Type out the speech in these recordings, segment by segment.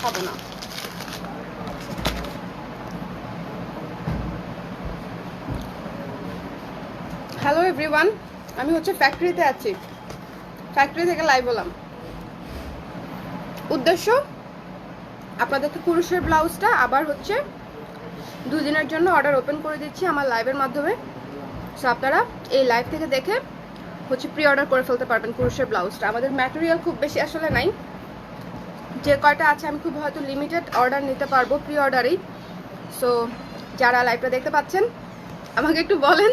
দেখাবো না। Hello everyone, আমি হচ্ছে ফ্যাক্টরিতে আছি, ফ্যাক্টরি থেকে লাইভ হলাম। উদ্দেশ্য আপনাদেরকে কুরুশের ব্লাউজটা আবার হচ্ছে 2 দিনের জন্য অর্ডার ওপেন করে দিচ্ছি আমার লাইভের মাধ্যমে। সো আপনারা এই লাইভ থেকে দেখে হচ্ছে প্রি অর্ডার করে ফেলতে পারবেন কুরুশের ব্লাউজটা। আমাদের ম্যাটেরিয়াল খুব বেশি আসলে নাই, যে কয়টা আছে আমি খুব হয়তো লিমিটেড অর্ডার নিতে পারবো প্রি অর্ডারেই। সো যারা লাইভটা দেখতে পাচ্ছেন আমাকে একটু বলেন।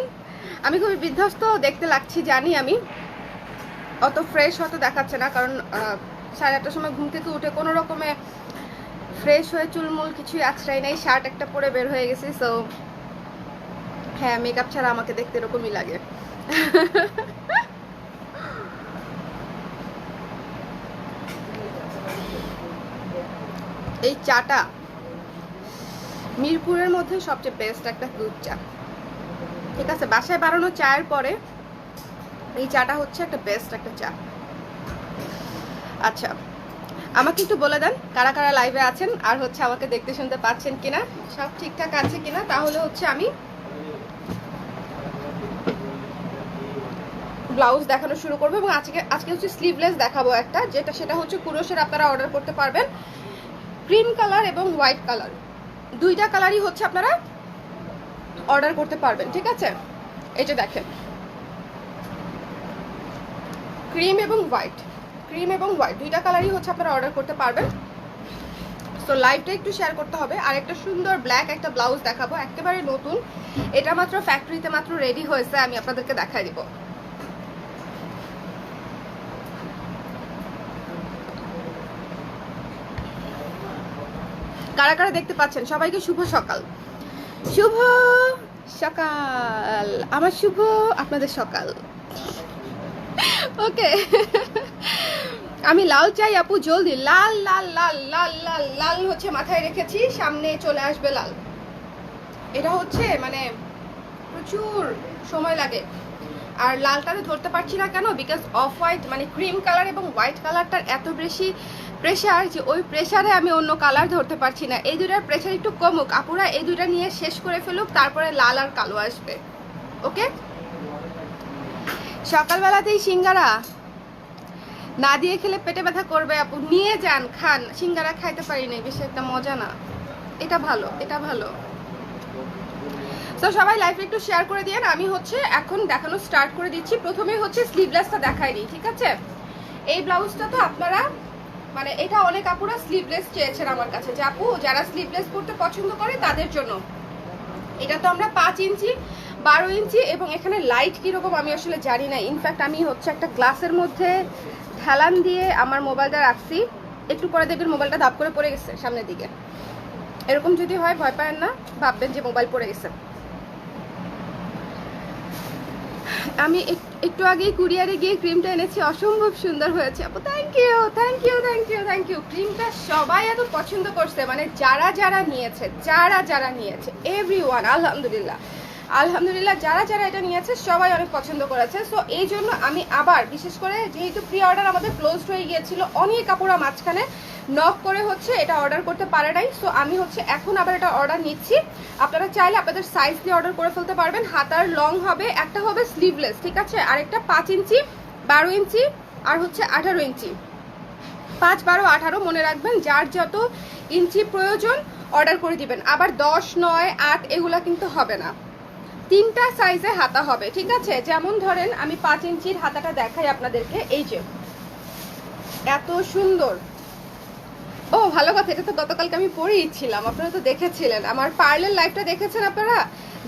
আমি খুবই বিধ্বস্ত দেখতে লাগছি জানি, আমি অত ফ্রেশ হয়তো দেখাচ্ছে না, কারণ 8:30টার সময় ঘুম থেকে উঠে কোনো রকমে ফ্রেশ হয়ে চুলমুল কিছুই আছড়াই নাই, শার্ট একটা পরে বের হয়ে গেছি। সো হ্যাঁ, মেকআপ ছাড়া আমাকে দেখতে এরকমই লাগে। এই চাটা মিরপুরের মধ্যে সবচেয়ে বেস্ট একটা দুধ চা, ঠিক আছে? বাসায় বানানো চায়ের পরে এই চাটা হচ্ছে একটা বেস্ট একটা চা। আচ্ছা, আমাকে একটু বলে দেন কারা কারা লাইভে আছেন, আর হচ্ছে আমাকে দেখতে শুনতে পাচ্ছেন কিনা, সব ঠিকঠাক আছে কিনা। তাহলে হচ্ছে আমি ব্লাউজ দেখানো শুরু করবো, এবং আজকে হচ্ছে স্লিভলেস দেখাবো একটা, সেটা হচ্ছে কুরুশের। আপনারা অর্ডার করতে পারবেন ক্রিম কালার এবং হোয়াইট কালার, দুইটা কালারই হচ্ছে আপনারা অর্ডার করতে পারবেন, ঠিক আছে? এই যে দেখেন, ক্রিম এবং হোয়াইট দুইটা কালারই হচ্ছে আপনারা অর্ডার করতে পারবেন। সো লাইভটা একটু শেয়ার করতে হবে। আর একটা সুন্দর ব্ল্যাক একটা ব্লাউজ দেখাবো, একেবারে নতুন, এটা মাত্র ফ্যাক্টরিতে মাত্র রেডি হয়েছে, আমি আপনাদেরকে দেখাই দিব। কারা কারা দেখতে পাচ্ছেন সবাইকে শুভ সকাল। শুভ সকাল, আমার শুভ, আপনাদের সকাল। ওকে, আমি লাল চাই আপু, জলদি। লাল লাল লাল লাল লাল লাল হচ্ছে মাথায় রেখেছি, সামনে চলে আসবে লাল। এটা হচ্ছে মানে প্রচুর সময় লাগে, আর লালটারে ধরতে পারছি না কেন, বিকজ অফ হোয়াইট মানে ক্রিম কালার এবং হোয়াইট কালারটার এত বেশি প্রেশার যে ওই প্রেশারে আমি অন্য কালার ধরতে পারছি না। এই দুইটার প্রেশার একটু কমুক, আপুরা এই দুইটা নিয়ে শেষ করে ফেলুক, তারপরে লাল আর কালো আসবে। ওকে, সকালবেলাতেই সিঙ্গারা না দিয়ে খেলে পেটে ব্যথা করবে আপু, নিয়ে যান খান। সিঙ্গারা খাইতে পারি না, বেশি একটা মজা না। এটা ভালো, এটা ভালো। তো সবাই লাইভে একটু শেয়ার করে দিয়ে, আমি হচ্ছে এখন দেখানো স্টার্ট করে দিচ্ছি। প্রথমেই হচ্ছে স্লিভলেসটা দেখাই দিই, ঠিক আছে? এই ব্লাউজটা তো আপনারা মানে এটা অনেক আপুরা স্লিভলেস চেয়েছেন আমার কাছে, যে আপু যারা স্লিভলেস পরতে পছন্দ করে তাদের জন্য। এটা তো আমরা 5 ইঞ্চি 12 ইঞ্চি, এবং এখানে লাইট কিরকম আমি আসলে জানি না। ইনফ্যাক্ট আমি হচ্ছে একটা গ্লাসের মধ্যে ঢালান দিয়ে আমার মোবাইলটা রাখছি, একটু পরে দেখবেন মোবাইলটা ধাপ করে পড়ে গেছে সামনের দিকে। এরকম যদি হয় ভয় পাবেন না, ভাববেন যে মোবাইল পড়ে গেছে। আমি একটু আগেই কুরিয়ারে গিয়ে ক্রিমটা এনেছি, অসম্ভব সুন্দর হয়েছে আপু। Thank you thank you thank you thank you. ক্রিমটা সবাই এত পছন্দ করছে, মানে যারা যারা নিয়েছে এভরিওয়ান, আলহামদুলিল্লাহ আলহামদুলিল্লাহ, যারা এটা নিয়েছে সবাই অনেক পছন্দ করেছে। সো এই জন্য আমি আবার বিশেষ করে, যেহেতু প্রি অর্ডার আমাদের ক্লোজড হয়ে গিয়েছিল, অনেক কাপড়া মাঝখানে নক করে হচ্ছে এটা অর্ডার করতে পারে নাই। সো আমি হচ্ছে এখন আবার এটা অর্ডার নিচ্ছি। আপনারা চাইলে আপনাদের সাইজ দিয়ে অর্ডার করে ফেলতে পারবেন। হাতার লং হবে, একটা হবে স্লিভলেস, ঠিক আছে? আর একটা 5 ইঞ্চি 12 ইঞ্চি আর হচ্ছে 18 ইঞ্চি। 5 12 18 মনে রাখবেন, যার যত ইঞ্চি প্রয়োজন অর্ডার করে দিবেন। আবার 10 9 8 এগুলা কিন্তু হবে না, 3টা সাইজে হাতা হবে, ঠিক আছে? যেমন ধরেন আমি 5 ইঞ্চির হাতাটা দেখাই আপনাদেরকে, এই যে এত সুন্দর। ও ভালো কথা, এটা তো গতকালকে আমি পরেই ছিলাম, আপনারা তো দেখেছিলেন আমার পার্লের লাইভটা দেখেছেন আপনারা।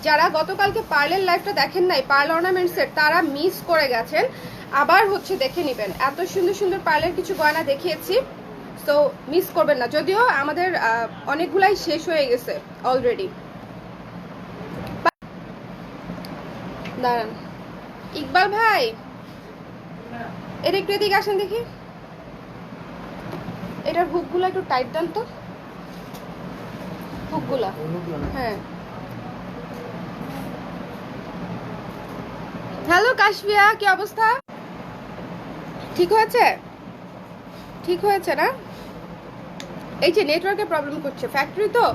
যারা গতকালকে পার্লের লাইভটা দেখেন নাই, পার্ল অর্নামেন্টসের, তারা মিস করে গেছেন, আবার হচ্ছে দেখে নেবেন। এত সুন্দর সুন্দর পার্লের কিছু গয়না দেখিয়েছি, সো মিস করবেন না। যদিও আমাদের অনেকগুলাই শেষ হয়ে গেছে অলরেডি। দাঁড়ান ইকবাল ভাই, এটা একটু এদিকে আসেন দেখি, এটার হুকগুলো একটু টাইট দেন তো, হুকগুলা। হ্যাঁ, হ্যালো কাশফিয়া, কি অবস্থা? ঠিক হয়েছে, ঠিক হয়েছে না? এই যে নেটওয়ার্কের প্রবলেম করছে, ফ্যাক্টরি তো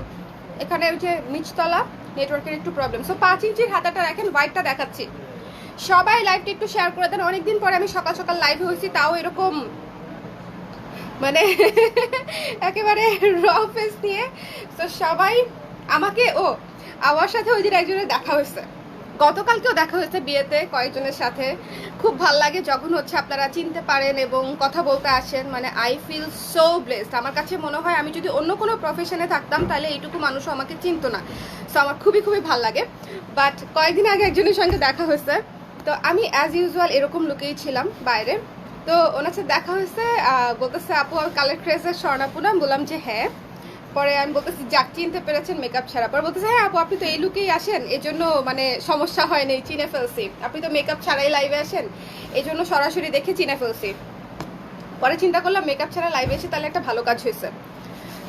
এখানে ওই যে নিচতলা, নেটওয়ার্কের একটু প্রবলেম। সো 5 ইঞ্চির হাতাটা দেখেন, হোয়াইটটা দেখাচ্ছি। সবাই লাইভটা একটু শেয়ার করে দেন। অনেকদিন পরে আমি সকাল সকাল লাইভে হয়েছি, তাও এরকম মানে একেবারে র ফেস নিয়ে। তো সবাই আমাকে আমার সাথে ওই দিন একজনের দেখা হয়েছে, গতকালকেও দেখা হয়েছে বিয়েতে কয়েকজনের সাথে। খুব ভাল লাগে যখন হচ্ছে আপনারা চিনতে পারেন এবং কথা বলতে আসেন। মানে আই ফিল সো ব্লেসড। আমার কাছে মনে হয় আমি যদি অন্য কোনো প্রফেশনে থাকতাম তাহলে এইটুকু মানুষও আমাকে চিনতো না। সো আমার খুবই খুবই ভাল লাগে। বাট কয়েকদিন আগে একজনের সঙ্গে দেখা হয়েছে, তো আমি অ্যাজ ইউজুয়াল এরকম লুকেই ছিলাম বাইরে। তো ওনার সাথে দেখা হয়েছে, বলতেছে আপু আর কালার ক্রেজের স্বর্ণাপু না? বললাম যে হ্যাঁ। পরে আমি বলতেছি যাক চিনতে পেরেছেন মেকআপ ছাড়া। পরে বলতেছে হ্যাঁ আপু আপনি তো এই লুকেই আসেন, এজন্য মানে সমস্যা হয়নি, চিনে ফেলছি। আপনি তো মেকআপ ছাড়াই লাইভে আসেন, এই জন্য সরাসরি দেখে চিনে ফেলছি। পরে চিন্তা করলাম মেকআপ ছাড়া লাইভে এসে তাহলে একটা ভালো কাজ হয়েছে।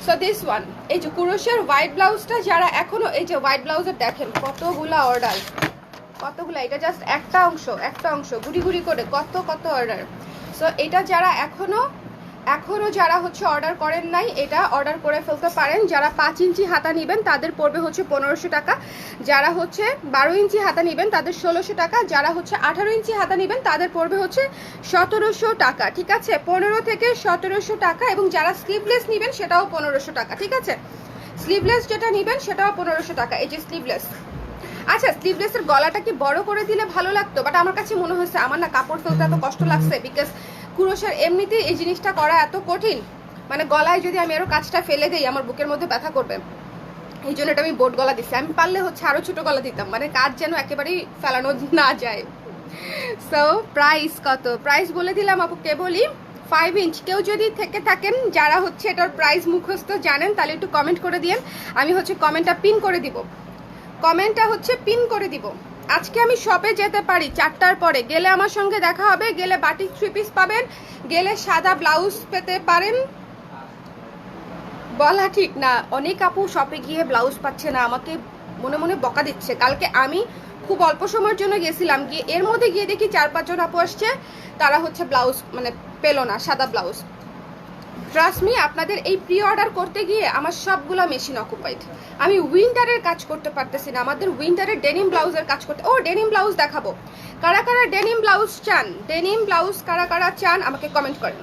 সো দিস ওয়ান, এই যে কুরুশের হোয়াইট ব্লাউজটা যারা এখনো, এই যে হোয়াইট ব্লাউজের দেখেন কতগুলা অর্ডার, কতগুলা, এটা জাস্ট একটা অংশ গুড়ি গুড়ি করে কত কত অর্ডার। সো এটা যারা এখনো যারা হচ্ছে অর্ডার করেন নাই, এটা অর্ডার করে ফেলতে পারেন। যারা 5 ইঞ্চি হাতা নেবেন তাদের পড়বে হচ্ছে 1500 টাকা, যারা হচ্ছে 12 ইঞ্চি হাতা নেবেন তাদের 1600 টাকা, যারা হচ্ছে 18 ইঞ্চি হাতা নেবেন তাদের পড়বে হচ্ছে 1700 টাকা। ঠিক আছে, 15 থেকে 1700 টাকা। এবং যারা স্লিভলেস নেবেন সেটাও 1500 টাকা। ঠিক আছে, স্লিভলেস যেটা নেবেন সেটাও 1500 টাকা। এই যে স্লিভলেস, আচ্ছা স্লিভলেসের গলাটা কি বড় করে দিলে ভালো লাগতো, বাট আমার কাছে মনে হয়েছে আমার না কাপড় ফেলতে এত কষ্ট লাগছে, বিকজ কুরুশের এমনিতেই এই জিনিসটা করা এত কঠিন। মানে গলায় যদি আমি আরো কাজটা ফেলে দিই আমার বুকের মধ্যে ব্যথা করবে, এই জন্য এটা আমি বোট গলা দিচ্ছি। আমি পারলে হচ্ছে আরো ছোট গলা দিতাম, মানে কাজ যেন একেবারেই ফেলানো না যায়। সো প্রাইস কত, প্রাইস বলে দিলাম আপু কেবলই 5 ইঞ্চ। কেউ যদি থেকে থাকেন যারা হচ্ছে এটার প্রাইস মুখস্থ জানেন তাহলে একটু কমেন্ট করে দিন, আমি হচ্ছে কমেন্টটা পিন করে দিব, কমেন্টটা হচ্ছে পিন করে দিব। আজকে আমি শপে যেতে পারি 4টার পরে, গেলে আমার সঙ্গে দেখা হবে, গেলে বাটিক 3 পিস পাবেন, গেলে সাদা ব্লাউজ পেতে পারেন। বলা ঠিক না, অনেক আপু শপে গিয়ে ব্লাউজ পাচ্ছে না, আমাকে মনে মনে বকা দিচ্ছে। কালকে আমি খুব অল্প সময়ের জন্য গেছিলাম, গিয়ে এর মধ্যে গিয়ে দেখি 4-5 জন আপু আসছে, তারা হচ্ছে ব্লাউজ মানে পেলো না, সাদা ব্লাউজ। ট্রাস্ট মি, আপনাদের এই প্রি অর্ডার করতে গিয়ে আমার সবগুলো মেশিন অকুপাইড। আমি উইন্টারের কাজ করতে পারতেছি না, আমাদের উইন্টারের ডেনিম ব্লাউজের কাজ করতে। ডেনিম ব্লাউজ দেখাবো, কারা কারা ডেনিম ব্লাউজ চান, ডেনিম ব্লাউজ কারা কারা চান আমাকে কমেন্ট করেন,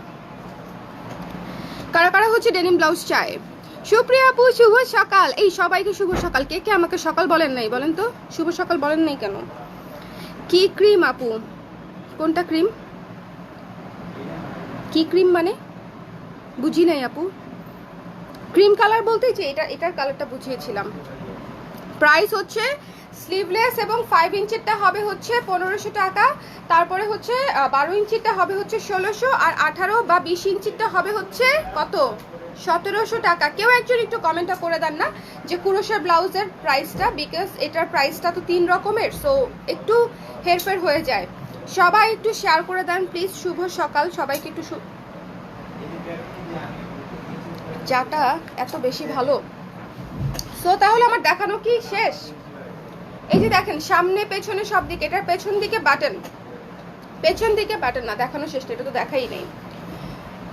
কারা কারা হচ্ছে ডেনিম ব্লাউজ চায়। সুপ্রিয়া আপু শুভ সকাল, এই সবাইকে শুভ সকাল। কে কে আমাকে সকাল বলেন নাই বলেন তো, শুভ সকাল বলেন নাই কেন? কি ক্রিম আপু, কোনটা ক্রিম, কি ক্রিম মানে বুঝি নাই আপু। ক্রিম কালার বলতে যে এটার কালারটা বুঝিয়েছিলাম। প্রাইস হচ্ছে স্লিভলেস এবং 5 ইঞ্চিরটা হবে হচ্ছে 1500 টাকা, তারপরে হচ্ছে 12 ইঞ্চিরটা হবে হচ্ছে 1600, আর 18 বা 20 ইঞ্চিরটা হবে হচ্ছে কত, 1700 টাকা। কেউ একজন একটু কমেন্টটা করে দেন না যে কুরুশের ব্লাউজের প্রাইসটা, বিকজ এটার প্রাইসটা তো 3 রকমের, সো একটু হেরফের হয়ে যায়। সবাই একটু শেয়ার করে দেন প্লিজ। শুভ সকাল সবাইকে, একটু চাটা এত বেশি ভালো। সো তাহলে আমার দেখানো কি শেষ? এই যে দেখেন সামনে পেছনে সব দিকে, এটার পেছন দিকে বাটন, পেছন দিকে বাটন না, দেখানো শেষ, এটা তো দেখাই নেই।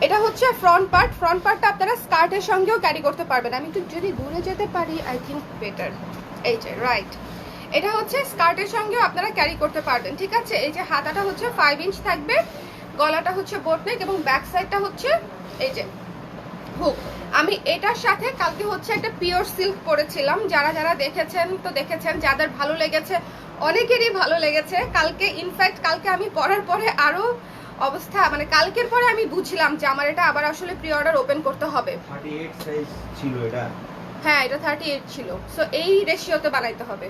এটা হচ্ছে ফ্রন্ট পার্ট, ফ্রন্ট পার্টটা আপনারা স্কার্টের সঙ্গেও ক্যারি করতে পারবেন। আমি একটু যদি দূরে যেতে পারি আই থিঙ্ক বেটার। এই যে রাইট, এটা হচ্ছে স্কার্টের সঙ্গেও আপনারা ক্যারি করতে পারবেন। ঠিক আছে, এই যে হাতাটা হচ্ছে 5 ইঞ্চ থাকবে, গলাটা হচ্ছে বোট নেক এবং ব্যাক সাইডটা হচ্ছে এই যে হুক। আমি এটার সাথে কালকে হচ্ছে একটা পিওর সিল্ক পরেছিলাম, যারা যারা দেখেছেন তো দেখেছেন, যাদের ভালো লেগেছে অনেকেরই ভালো লেগেছে। কালকে ইনফ্যাক্ট কালকে আমি পরার পরে আরো অবস্থা, মানে কালকের পরে আমি বুঝলাম যে আমার এটা আবার আসলে প্রি অর্ডার ওপেন করতে হবে। 38 সাইজ ছিল এটা, হ্যাঁ এটা 38 ছিল, সো এই রেশিওতে বানাইতে হবে।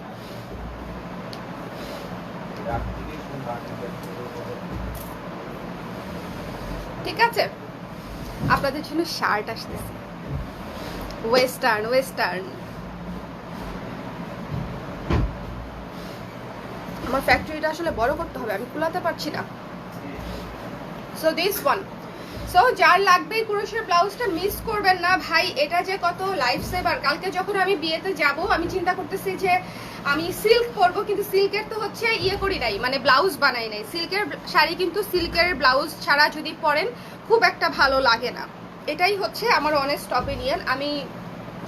ঠিক আছে, আপনাদের জন্য শার্ট আসতেছে ওয়েস্টার্ন, ওয়েস্টার্ন। আমার ফ্যাক্টরিটা আসলে বড় করতে হবে, আমি কুলাতে পারছি না। সো দিস ওয়ান, সো যার লাগবে কুরুশের ব্লাউজটা মিস করবেন না ভাই, এটা যে কত লাইফ সেভার। কালকে যখন আমি বিয়েতে যাব আমি চিন্তা করতেছি যে আমি সিল্ক পরবো, কিন্তু সিল্কের তো হচ্ছে ইয়ে করি নাই, মানে ব্লাউজ বানাই নাই। সিল্কের শাড়ি কিন্তু সিল্কের ব্লাউজ ছাড়া যদি পরেন খুব একটা ভালো লাগে না। এটাই হচ্ছে আমার অনেস্ট অপিনিয়ন। আমি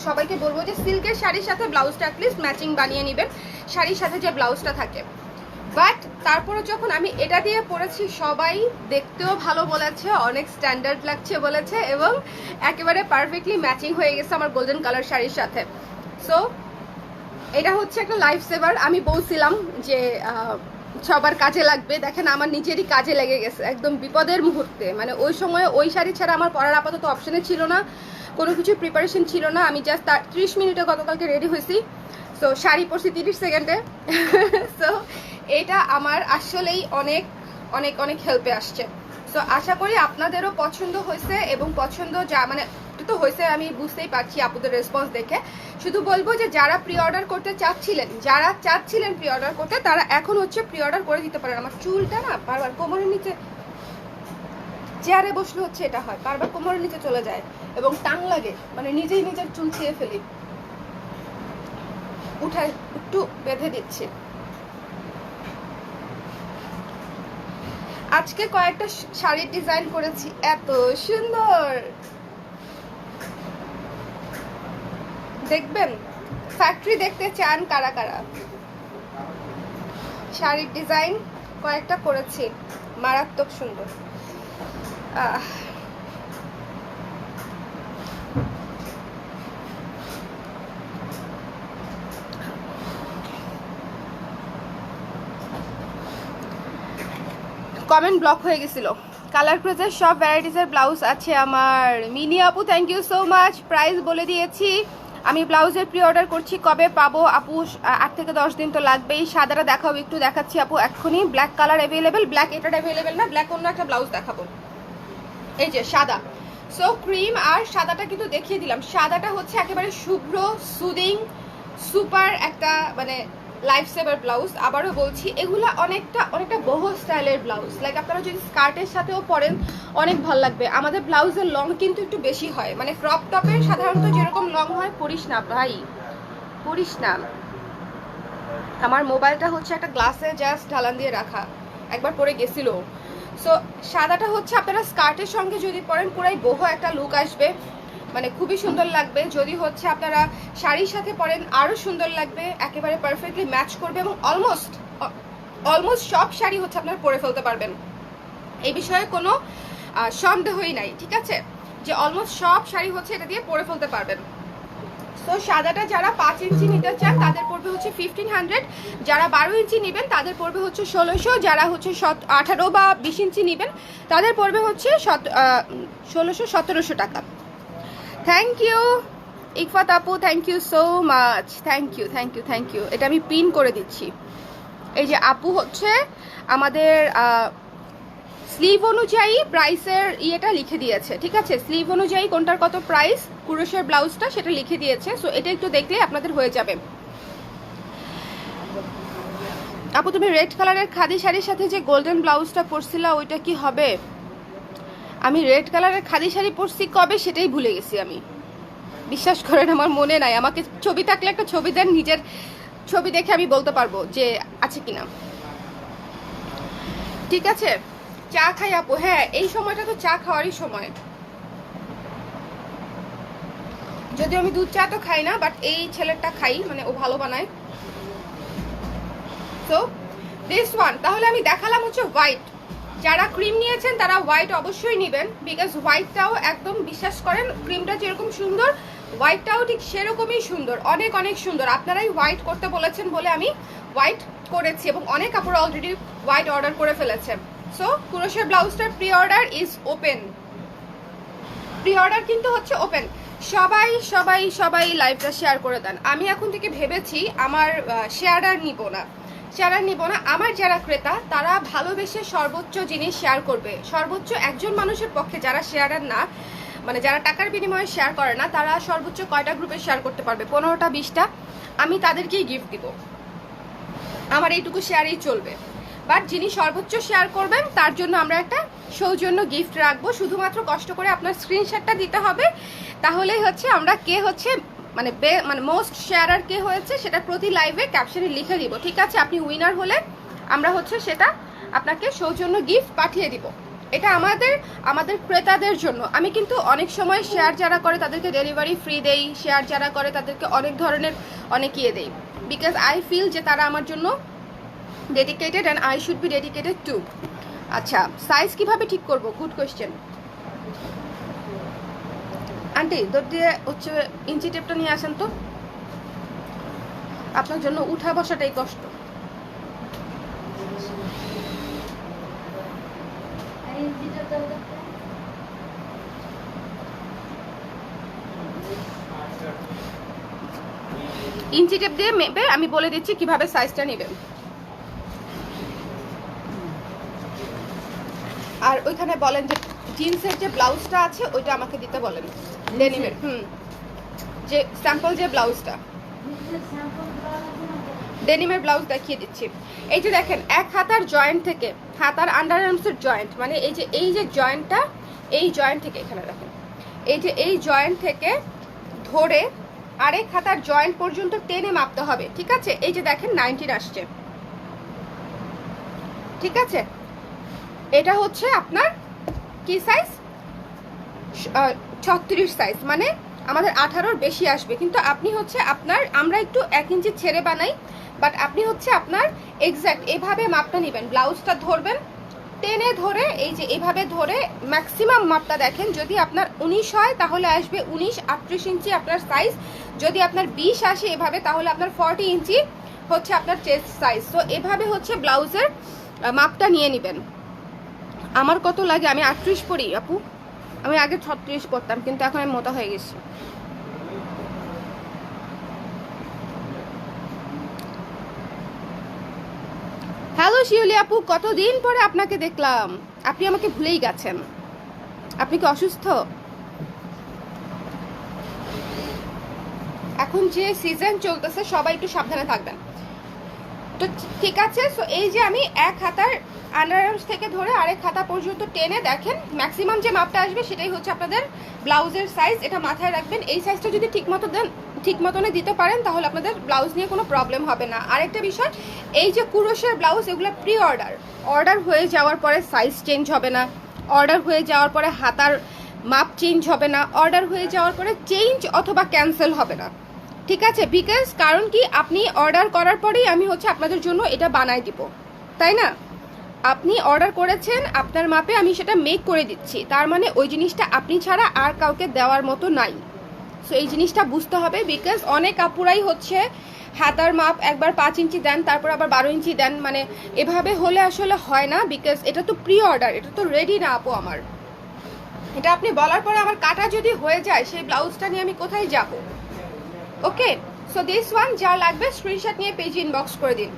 সবাইকে বলবো যে সিল্কের শাড়ির সাথে ব্লাউজটা অ্যাটলিস্ট ম্যাচিং বানিয়ে নেবেন, শাড়ির সাথে যে ব্লাউজটা থাকে। বাট তারপরে যখন আমি এটা দিয়ে পরেছি, সবাই দেখতেও ভালো বলেছে, অনেক স্ট্যান্ডার্ড লাগছে বলেছে, এবং একেবারে পারফেক্টলি ম্যাচিং হয়ে গেছে আমার গোল্ডেন কালার শাড়ির সাথে। সো এটা হচ্ছে একটা লাইফ সেভার। আমি বলছিলাম যে সবার কাজে লাগবে, দেখেন আমার নিজেরই কাজে লেগে গেছে একদম বিপদের মুহূর্তে। মানে ওই সময় ওই শাড়ি ছাড়া আমার পরার আপাতত অপশনে ছিল না, কোনো কিছু প্রিপারেশন ছিল না। আমি জাস্ট 30 মিনিটে গতকালকে রেডি হয়েছি, সো শাড়ি পরছি 30 সেকেন্ডে। সো এটা আমার আসলেই অনেক অনেক অনেক হেল্পে আসছে। সো আশা করি আপনাদেরও পছন্দ হয়েছে, এবং পছন্দ যা মানে তো হয়েছে আমি বুঝতেই পারছি আপুদের রেসপন্স দেখে। শুধু বলবো যে যারা প্রি অর্ডার করতে চাচ্ছিলেন প্রি অর্ডার করতে, তারা এখন হচ্ছে প্রি অর্ডার করে দিতে পারেন। আমার চুলটা না বারবার কোমরের নিচে, চেয়ারে বসলে হচ্ছে এটা হয়, বারবার কোমরের নিচে চলে যায় এবং টান লাগে, মানে নিজেই নিজের চুল ছিঁড়ে ফেলি। উঠায় একটু বেঁধে দিচ্ছি। আজকে কয়েকটা শাড়ির ডিজাইন করেছি, এত সুন্দর দেখবেন। ফ্যাক্টরি দেখতে চান কারা কারা? শাড়ির ডিজাইন কয়েকটা করেছি, মারাত্মক সুন্দর। কমেন্ট ব্লক হয়ে গেছিল। কালার ক্রোজের সব ভ্যারাইটিসের ব্লাউজ আছে আমার। মিনি আপু thank you so much. Price বলে দিয়েছি। আমি ব্লাউজের প্রি অর্ডার করছি, কবে পাবো আপু? 8 থেকে 10 দিন তো লাগবেই। সাদাটা দেখাও, একটু দেখাচ্ছি আপু এক্ষুনি। ব্ল্যাক কালার অ্যাভেলেবেল, ব্ল্যাক এটা অ্যাভেলেবেল না, ব্ল্যাক অন্য একটা ব্লাউজ দেখাবো। এই যে সাদা, সো ক্রিম আর সাদাটা কিন্তু দেখিয়ে দিলাম। সাদাটা হচ্ছে একেবারে শুভ্র, সুদিং, সুপার একটা মানে লাইফ সেভার ব্লাউজ। আবারও বলছি, এগুলা অনেকটা বহু স্টাইলের ব্লাউজ। লাইক আপনারা যদি স্কার্টের সাথেও পরেন অনেক ভালো লাগবে। আমাদের ব্লাউজের লং কিন্তু একটু বেশি হয়, মানে ক্রপ টপের সাধারণত যেরকম লং হয়, পরিস না ভাই, পরিস না। আমার মোবাইলটা হচ্ছে একটা গ্লাসে জাস্ট ঢালান দিয়ে রাখা, একবার পরে গেছিল। সো সাদাটা হচ্ছে আপনারা স্কার্টের সঙ্গে যদি পরেন পুরাই বহু একটা লুক আসবে, মানে খুবই সুন্দর লাগবে। যদি হচ্ছে আপনারা শাড়ির সাথে পরেন আরও সুন্দর লাগবে, একেবারে পারফেক্টলি ম্যাচ করবে, এবং অলমোস্ট সব শাড়ি হচ্ছে আপনারা পরে ফেলতে পারবেন। এই বিষয়ে কোনো সন্দেহই নাই, ঠিক আছে? যে অলমোস্ট সব শাড়ি হচ্ছে এটা দিয়ে পরে ফেলতে পারবেন। সো সাদাটা যারা 5 ইঞ্চি নিতে চান তাদের পড়বে হচ্ছে 1500, যারা 12 ইঞ্চি নেবেন তাদের পড়বে হচ্ছে 1600, যারা হচ্ছে 18 বা 20 ইঞ্চি নেবেন তাদের পড়বে হচ্ছে 1600-1700 টাকা। থ্যাংক ইউ ইকফাত আপু, thank you so much, thank you. এটা আমি পিন করে দিচ্ছি। এই যে আপু হচ্ছে আমাদের স্লিভ অনুযায়ী প্রাইসের ইয়েটা লিখে দিয়েছে, ঠিক আছে? স্লিভ অনুযায়ী কোনটার কত প্রাইস, কুরুশের ব্লাউজটা সেটা লিখে দিয়েছে। সো এটা একটু দেখলে আপনাদের হয়ে যাবে। আপু তুমি রেড কালারের খাদি শাড়ির সাথে যে গোল্ডেন ব্লাউজটা পরছিলা ওইটা কি হবে? আমি রেড কালারের খাদি শাড়ি পরছি কবে সেটাই ভুলে গেছি আমি, বিশ্বাস করেন আমার মনে নাই। আমাকে ছবি থাকলে একটা ছবি দেন, নিজের ছবি দেখে আমি বলতে পারবো যে আছে কিনা, ঠিক আছে? চা খাই আপু, হ্যাঁ এই সময়টা তো চা খাওয়ারই সময়। যদিও আমি দুধ চা তো খাই না, বাট এই ছেলেরটা খাই, মানে ও ভালো বানায়। সো দিস ওয়ান, তাহলে আমি দেখালাম হচ্ছে হোয়াইট। যারা ক্রিম নিয়েছেন তারা হোয়াইট অবশ্যই নেবেন, বিকজ হোয়াইটটাও একদম বিশ্বাস করেন ক্রিমটা যেরকম সুন্দর হোয়াইটটাও ঠিক সেরকমই সুন্দর, অনেক অনেক সুন্দর। আপনারাই হোয়াইট করতে বলেছেন বলে আমি হোয়াইট করেছি, এবং অনেক কাপড় অলরেডি হোয়াইট অর্ডার করে ফেলেছে। সো কুরুশের ব্লাউজটার pre order is open, pre order কিন্তু হচ্ছে ওপেন। সবাই সবাই সবাই লাইভটা শেয়ার করে দেন। আমি এখন থেকে ভেবেছি আমার শেয়ার আর নিব না। আমার যারা ক্রেতা তারা ভালোবেসে সর্বোচ্চ জিনিস শেয়ার করবে। সর্বোচ্চ একজন মানুষের পক্ষে যারা শেয়ারার না, মানে যারা টাকার বিনিময়ে শেয়ার করে না, তারা সর্বোচ্চ কয়টা গ্রুপে শেয়ার করতে পারবে? 15টা 20টা। আমি তাদেরকেই গিফট দিব, আমার এইটুকু শেয়ারই চলবে। বাট যিনি সর্বোচ্চ শেয়ার করবেন তার জন্য আমরা একটা সৌজন্য গিফট রাখবো। শুধুমাত্র কষ্ট করে আপনার স্ক্রিনশটটা দিতে হবে, তাহলেই হচ্ছে আমরা কে হচ্ছে মানে মোস্ট শেয়ারার কে হয়েছে সেটা প্রতি লাইভে ক্যাপশনে লিখে দিব, ঠিক আছে? আপনি উইনার হলে আমরা হচ্ছে সেটা আপনাকে সৌজন্য গিফট পাঠিয়ে দিব। এটা আমাদের ক্রেতাদের জন্য। আমি কিন্তু অনেক সময় শেয়ার যারা করে তাদেরকে ডেলিভারি ফ্রি দেই, শেয়ার যারা করে তাদেরকে অনেক ধরনের অনেক ইয়ে দেই, বিকজ আই ফিল যে তারা আমার জন্য dedicated and I should be dedicated to. আচ্ছা, সাইজ কিভাবে ঠিক করব? Good question. আন্টি দৌড় দিয়ে হচ্ছে ইঞ্চি টেপটা নিয়ে আসেন তো, আপনার জন্য উঠা বসাটাই কষ্ট। ইঞ্চি টেপ দিয়ে মেপে আমি বলে দিচ্ছি কিভাবে সাইজটা নেবেন। আর ওইখানে বলেন যে জিন্সের যে ব্লাউজটা আছে ওইটা আমাকে দিতে বলেন, ডেনিমের। যে স্যাম্পল যে ব্লাউজটা, ডেনিমের ব্লাউজ দেখিয়ে দিচ্ছি। এই যে দেখেন, এক হাতার জয়েন্ট থেকে, হাতার আন্ডার আর্মসের জয়েন্ট, মানে এই যে জয়েন্টটা, এই জয়েন্ট থেকে, এখানে দেখেন, এই জয়েন্ট থেকে ধরে আরেক হাতার জয়েন্ট পর্যন্ত টেনে মাপতে হবে, ঠিক আছে? এই যে দেখেন 19 আসছে, ঠিক আছে? এটা হচ্ছে আপনার কি সাইজ? 36 সাইজ, মানে আমাদের 18-র বেশি আসবে। কিন্তু আপনি হচ্ছে আমরা একটু 1 ইঞ্চি ছেড়ে বানাই, বাট আপনি হচ্ছে আপনার এক্স্যাক্ট এভাবে মাপটা নেবেন। ব্লাউজটা ধরবেন, টেনে ধরে এই যে এভাবে ধরে ম্যাক্সিমাম মাপটা দেখেন। যদি আপনার 19 হয় তাহলে আসবে 19, 38 ইঞ্চি আপনার সাইজ। যদি আপনার 20 আসে এভাবে, তাহলে আপনার 40 ইঞ্চি হচ্ছে আপনার চেস্ট সাইজ। তো এভাবে হচ্ছে ব্লাউজের মাপটা নিয়ে নেবেন। আমার কত লাগে? আমি 38 পরি আপু, আমি আগে 36 পরতাম, কিন্তু এখন আমি মোটা হয়ে গেছি। হ্যালো শিউলি আপু, কতদিন পরে আপনাকে দেখলাম, আপনি আমাকে ভুলেই গেছেন। আপনি কি অসুস্থ? এখন যে সিজন চলতেছে সবাই একটু সাবধানে থাকবেন। তো ঠিক আছে, সো এই যে আমি এক হাতার আন্ডার আর্মস থেকে ধরে আরেক হাতা পর্যন্ত টেনে দেখেন ম্যাক্সিমাম যে মাপটা আসবে সেটাই হচ্ছে আপনাদের ব্লাউজের সাইজ। এটা মাথায় রাখবেন। এই সাইজটা যদি ঠিক মতনে দিতে পারেন তাহলে আপনাদের ব্লাউজ নিয়ে কোনো প্রবলেম হবে না। আরেকটা বিষয়, এই যে কুরুশের ব্লাউজ, এগুলো প্রি অর্ডার হয়ে যাওয়ার পরে সাইজ চেঞ্জ হবে না, অর্ডার হয়ে যাওয়ার পরে হাতার মাপ চেঞ্জ হবে না, অর্ডার হয়ে যাওয়ার পরে চেঞ্জ অথবা ক্যান্সেল হবে না, ঠিক আছে? বিকজ কারণ কি, আপনি অর্ডার করার পরেই আমি হচ্ছে আপনাদের জন্য এটা বানাই দিব, তাই না? আপনি অর্ডার করেছেন, আপনার মাপে আমি সেটা মেক করে দিচ্ছি, তার মানে ওই জিনিসটা আপনি ছাড়া আর কাউকে দেওয়ার মতো নাই। সো এই জিনিসটা বুঝতে হবে, বিকজ অনেক আপুরাই হচ্ছে হাতার মাপ একবার 5 ইঞ্চি দেন, তারপর আবার 12 ইঞ্চি দেন, মানে এভাবে হলে আসলে হয় না, বিকজ এটা তো প্রি অর্ডার, এটা তো রেডি না আপু আমার। এটা আপনি বলার পরে আমার কাটা যদি হয়ে যায়, সেই ব্লাউজটা নিয়ে আমি কোথায় যাব? ওকে, সো দিস ওয়ান যা লাগবে স্ক্রিনশট নিয়ে পেজ ইনবক্স করে দিন।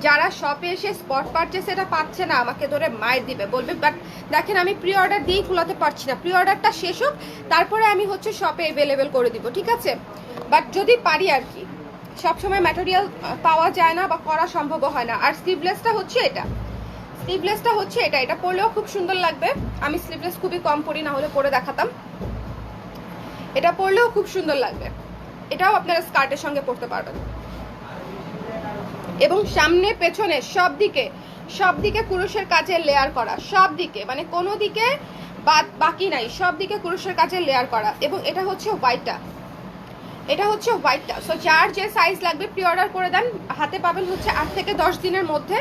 যারা শপে এসে স্পট পারচেস এটা পাচ্ছে না, আমাকে ধরে মায়ের দিবে, বলবে বাট দেখেন আমি প্রি অর্ডার দিয়েই খোলাতে পারছি না, প্রি অর্ডারটা শেষ হোক তারপরে আমি হচ্ছে শপে অ্যাভেলেবেল করে দিব, ঠিক আছে? বাট যদি পারি আর কি, সবসময় ম্যাটেরিয়াল পাওয়া যায় না বা করা সম্ভব হয় না। আর স্লিভলেসটা হচ্ছে এটা, এটা পরলেও খুব সুন্দর লাগবে। আমি স্লিভলেস খুবই কম পরি, না হলে পরে দেখাতাম। এটা পরলেও খুব সুন্দর লাগবে, এটাও আপনারা স্কার্টের সঙ্গে পরতে পারবেন। এবং সামনে পেছনে সব দিকে কুরুশের কাজের লেয়ার করা, সব দিকে, মানে কোনো দিকে বাকি নাই, সব দিকে কুরুশের কাজের লেয়ার করা। এবং এটা হচ্ছে হোয়াইটটা, সো যার যে সাইজ লাগবে প্রি অর্ডার করে দেন। হাতে পাবেন হচ্ছে 8 থেকে 10 দিনের মধ্যে,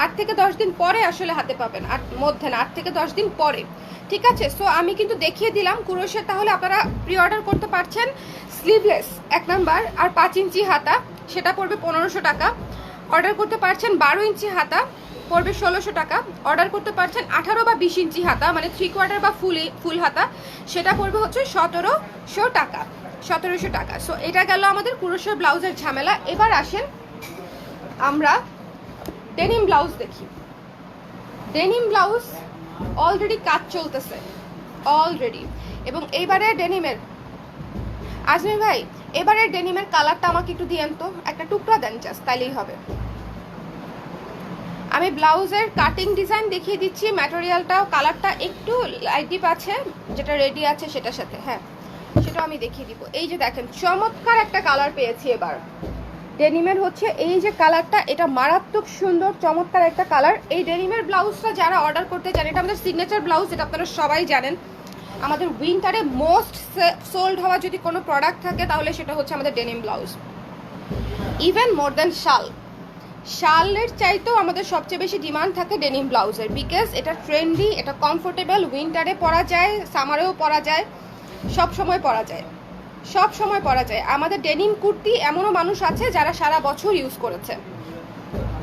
8 থেকে 10 দিন পরে আসলে হাতে পাবেন, মধ্যে না, 8 থেকে 10 দিন পরে, ঠিক আছে? সো আমি কিন্তু দেখিয়ে দিলাম কুরুশের, তাহলে আপনারা প্রি অর্ডার করতে পারছেন। স্লিভলেস 1 নাম্বার, আর 5 ইঞ্চি হাতা, সেটা পড়বে 1500 টাকা। অর্ডার করতে পারছেন 12 ইঞ্চি হাতা, পড়বে 1600 টাকা। অর্ডার করতে পারছেন 18 বা 20 ইঞ্চি হাতা, মানে 3/4 বা ফুল হাতা, সেটা পড়বে হচ্ছে 1700 টাকা। সো এটা গেল আমাদের কুরুশের ব্লাউজের ঝামেলা। এবার আসেন আমরা ডেনিম ব্লাউজ দেখি। ডেনিম ব্লাউজ অলরেডি কাজ চলতেছে অলরেডি। এবং এইবারে ডেনিমের, আজমি ভাই এবারে ডেনিমের কালারটা আমাকে একটু দিয়েন তো, একটা টুকরা দেন জাস্ট, তাইলেই হবে। আমি ব্লাউজের কাটিং ডিজাইন দেখিয়ে দিচ্ছি, ম্যাটেরিয়ালটাও কালারটা একটু লাইট ডিপ আছে, যেটা রেডি আছে সেটার সাথে, হ্যাঁ সেটাও আমি দেখিয়ে দিব। এই যে দেখেন চমৎকার একটা কালার পেয়েছি এবার, ডেনিমের হচ্ছে এই যে কালারটা, এটা মারাত্মক সুন্দর চমৎকার একটা কালার। এই ডেনিমের ব্লাউজটা যারা অর্ডার করতে চান, এটা আমাদের সিগনেচার ব্লাউজ, এটা আপনারা সবাই জানেন। আমাদের উইন্টারে মোস্ট সোল্ড হওয়া যদি কোনো প্রোডাক্ট থাকে তাহলে সেটা হচ্ছে আমাদের denim blouse. Even more than শালের চাইতেও আমাদের সবচেয়ে বেশি ডিমান্ড থাকে ডেনিম ব্লাউজের, বিকজ এটা ট্রেন্ডি, এটা কমফোর্টেবল, উইন্টারে পরা যায়, সামারেও পরা যায়, সব সময় পরা যায়, সব সময় পরা যায়। আমাদের ডেনিম কুর্তি এমনও মানুষ আছে যারা সারা বছর ইউজ করেছে।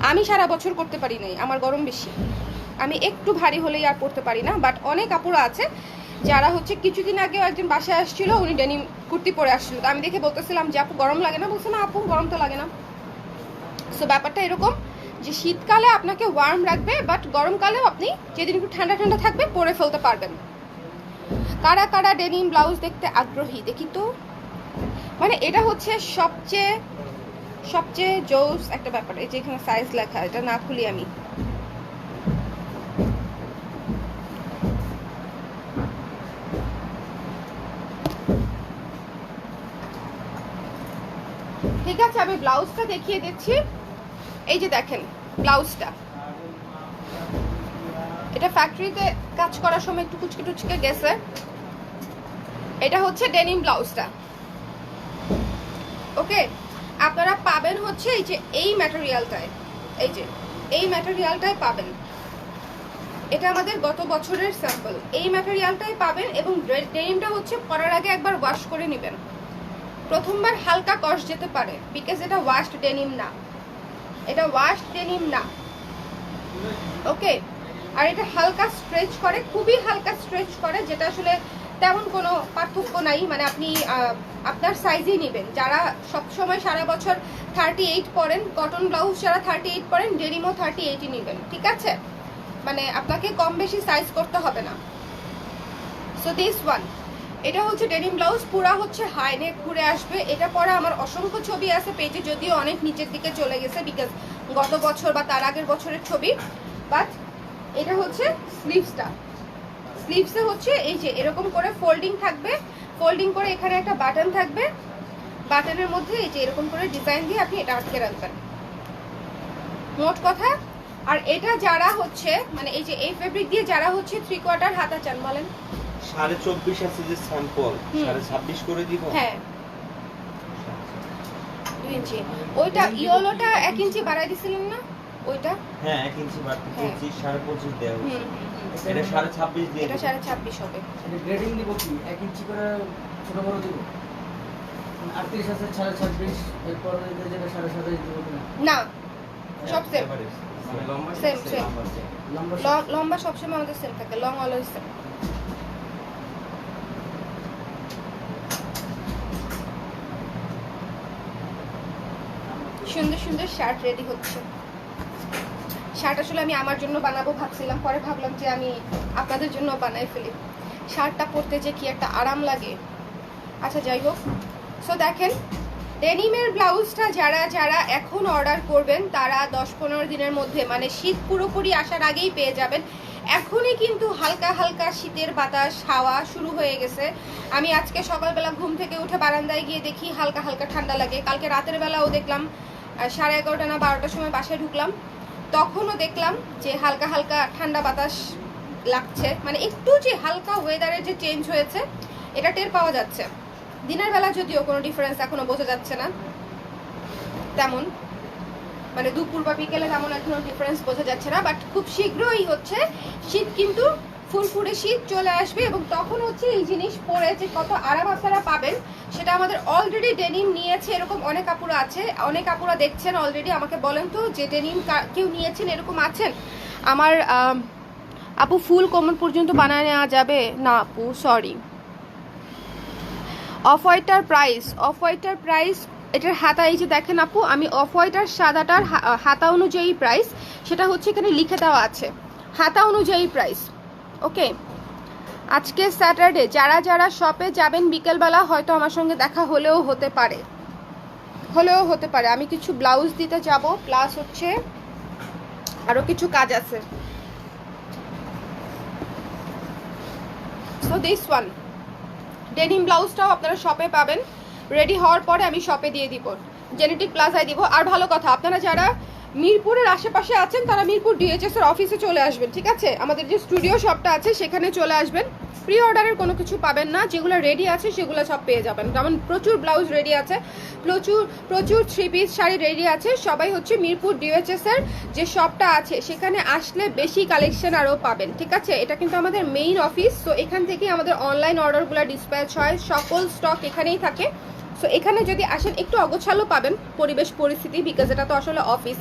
আমি সারা বছর করতে পারি নাই, আমার গরম বেশি, আমি একটু ভারী হলেই আর পরতে পারি না। বাট অনেক আপুরা আছে যারা হচ্ছে কিছুদিন আগেও একজন বাসায় আসছিল, উনি ডেনিম কুর্তি পরে আসছিল, তো আমি দেখে বলতেছিলাম যে আপু গরম লাগে না? বলছে না আপু গরম তো লাগে না। সো ব্যাপারটা এরকম যে শীতকালে আপনাকে ওয়ার্ম রাখবে, বাট গরমকালেও আপনি যেদিন একটু ঠান্ডা ঠান্ডা থাকবে পরে ফেলতে পারবেন। কারা কারা ডেনিম ব্লাউজ দেখতে আগ্রহী দেখি তো। মানে এটা হচ্ছে সবচেয়ে সবচেয়ে জোস একটা ব্যাপার। এই যে এখানে সাইজ লেখা, এটা না খুলি আমি, ঠিক আছে আমি ব্লাউজটা দেখিয়ে দিচ্ছি। এই যে দেখেন ব্লাউজটা, এটা ফ্যাক্টরিতে কাজ করার সময় একটু কুচকে টুচকে গেছে। এটা হচ্ছে ডেনিম ব্লাউজটা, ওকে। আপনারা পাবেন হচ্ছে এই যে এই ম্যাটেরিয়ালটায়, এই যে এই ম্যাটেরিয়ালটাই পাবেন। এটা আমাদের গত বছরের স্যাম্পল, এই ম্যাটেরিয়ালটাই পাবেন। এবং ডেনিমটা হচ্ছে পরার আগে একবার ওয়াশ করে নেবেন। প্রথমবার হালকা কষ যেতে পারে, বিকজ এটা ওয়াশড ডেনিম না, এটা ওয়াশড ডেনিম না, ওকে। আর এটা হালকা স্ট্রেচ করে, খুবই হালকা স্ট্রেচ করে, যেটা আসলে তেমন কোনো পার্থক্য নাই। মানে আপনি আপনার সাইজই নেবেন। যারা সবসময় সারা বছর 38 পরেন, কটন ব্লাউজ যারা 38 পরেন, ডেনিমও 38ই নেবেন, ঠিক আছে? মানে আপনাকে কম বেশি সাইজ করতে হবে না। সো দিস ওয়ান, এটা হচ্ছে ডেনিম ব্লাউজ, পুরা হচ্ছে হাই নেক ঘুরে আসবে। এটা পরে আমার অসংখ্য ছবি আছে পেজে, যদিও অনেক নিচের দিকে চলে গেছে, বিকজ গত বছর বা তার আগের বছরের ছবি। বাট এটা হচ্ছে স্লিভসটা, স্লিভসে হচ্ছে এই যে এরকম করে ফোল্ডিং থাকবে, ফোল্ডিং করে এখানে একটা বাটন থাকবে, বাটনের মধ্যে এই যে এরকম করে ডিজাইন দিয়ে আপনি এটা আটকে রাখবেন, মোট কথা। আর এটা যারা হচ্ছে মানে এই যে এই ফেব্রিক দিয়ে যারা হচ্ছে 3/4 হাতা চান, বলেন 24.5 আছে যে স্যাম্পল, 26.5 করে দিব। হ্যাঁ 2 ইঞ্চি, ওইটা ইয়েলোটা 1 ইঞ্চি বাড়াই দিছিলেন না ওইটা? হ্যাঁ 1 ইঞ্চি বাড়তি 25 25.5 দেওয়া হচ্ছে। এটা 26.5 দিয়ে, এটা 26.5 হবে। এটা গ্রেডিং দিব কি 1 ইঞ্চি করে ছোট বড় দিব? 38 আছে 26.5, এরপর যেটা 27.5 দিব কিনা? না সব সেম লম্বা সেম সেম, লম্বা লম্বা সবসময় আমাদের সেম থাকে, লং অলওয়েজ সেম। সুন্দর সুন্দর শার্ট রেডি হচ্ছে। শার্ট আসলে আমি আমার জন্য বানাবো ভাবছিলাম, পরে ভাবলাম যে আমি আপনাদের জন্য বানাই ফেলি। শার্টটা পরতে যে কি একটা আরাম লাগে। আচ্ছা যাই হোক, সো দেখেন ডেনিমের ব্লাউজটা যারা যারা এখন অর্ডার করবেন তারা 10-15 দিনের মধ্যে, মানে শীত পুরোপুরি আসার আগেই পেয়ে যাবেন। এখনই কিন্তু হালকা হালকা শীতের বাতাস হাওয়া শুরু হয়ে গেছে। আমি আজকে সকালবেলা ঘুম থেকে উঠে বারান্দায় গিয়ে দেখি হালকা হালকা ঠান্ডা লাগে। কালকে রাতের বেলাও দেখলাম 11:30 না 12টার সময় বাসায় ঢুকলাম, তখনও দেখলাম যে হালকা হালকা ঠান্ডা বাতাস লাগছে। মানে একটু যে হালকা ওয়েদারের যে চেঞ্জ হয়েছে এটা টের পাওয়া যাচ্ছে। দিনের বেলা যদিও কোনো ডিফারেন্স এখনো বোঝা যাচ্ছে না তেমন, মানে দুপুর বা বিকেলে তেমন এখনো ডিফারেন্স বোঝা যাচ্ছে না। বাট খুব শীঘ্রই হচ্ছে শীত কিন্তু ফুরফুরে শীত চলে আসবে, এবং তখন হচ্ছে এই জিনিস পরে যে কত আরাম আপনারা পাবেন সেটা আমাদের অলরেডি ডেনিম নিয়েছে এরকম অনেক আপুরা আছে, অনেক আপুরা দেখছেন অলরেডি। আমাকে বলেন তো যে ডেনিম কেউ নিয়েছেন এরকম আছেন? আমার আপু ফুল কোমর পর্যন্ত বানায় নেওয়া যাবে না আপু? সরি। অফ হোয়াইটার প্রাইস এটার হাতা এই যে দেখেন আপু, আমি অফ হোয়াইটার সাদাটার হাতা অনুযায়ী প্রাইস সেটা হচ্ছে এখানে লিখে দেওয়া আছে, হাতা অনুযায়ী প্রাইস, ওকে। আজকে স্যাটারডে, যারা যারা শপে যাবেন বিকেলবেলা হয়তো আমার সঙ্গে দেখা হলেও হতে পারে। আমি কিছু ব্লাউজ দিতে যাব, প্লাস হচ্ছে আরও কিছু কাজ আছে। সো দিস ওয়ান ডেনিম ব্লাউজটাও আপনারা শপে পাবেন। রেডি হওয়ার পরে আমি শপে দিয়ে দিব। জেনেটিক প্লাজায় দিব। আর ভালো কথা, আপনারা যারা মিরপুরের আশেপাশে আছেন তারা মিরপুর ডিএইচএস এর অফিসে চলে আসবেন, ঠিক আছে? আমাদের যে স্টুডিও শপটা আছে সেখানে চলে আসবেন। প্রি অর্ডারের কোনো কিছু পাবেন না, যেগুলো রেডি আছে সেগুলো সব পেয়ে যাবেন। যেমন প্রচুর ব্লাউজ রেডি আছে, প্রচুর 3 পিস শাড়ি রেডি আছে। সবাই হচ্ছে মিরপুর ডিএইচএস এর যে শপটা আছে সেখানে আসলে বেশি কালেকশন আরও পাবেন, ঠিক আছে? এটা কিন্তু আমাদের মেইন অফিস, তো এখান থেকেই আমাদের অনলাইন অর্ডারগুলো ডিসপ্যাচ হয়, সকল স্টক এখানেই থাকে। সো এখানে যদি আসেন একটু অগোছালো পাবেন পরিবেশ পরিস্থিতি, বিকজ এটা তো আসলে অফিস,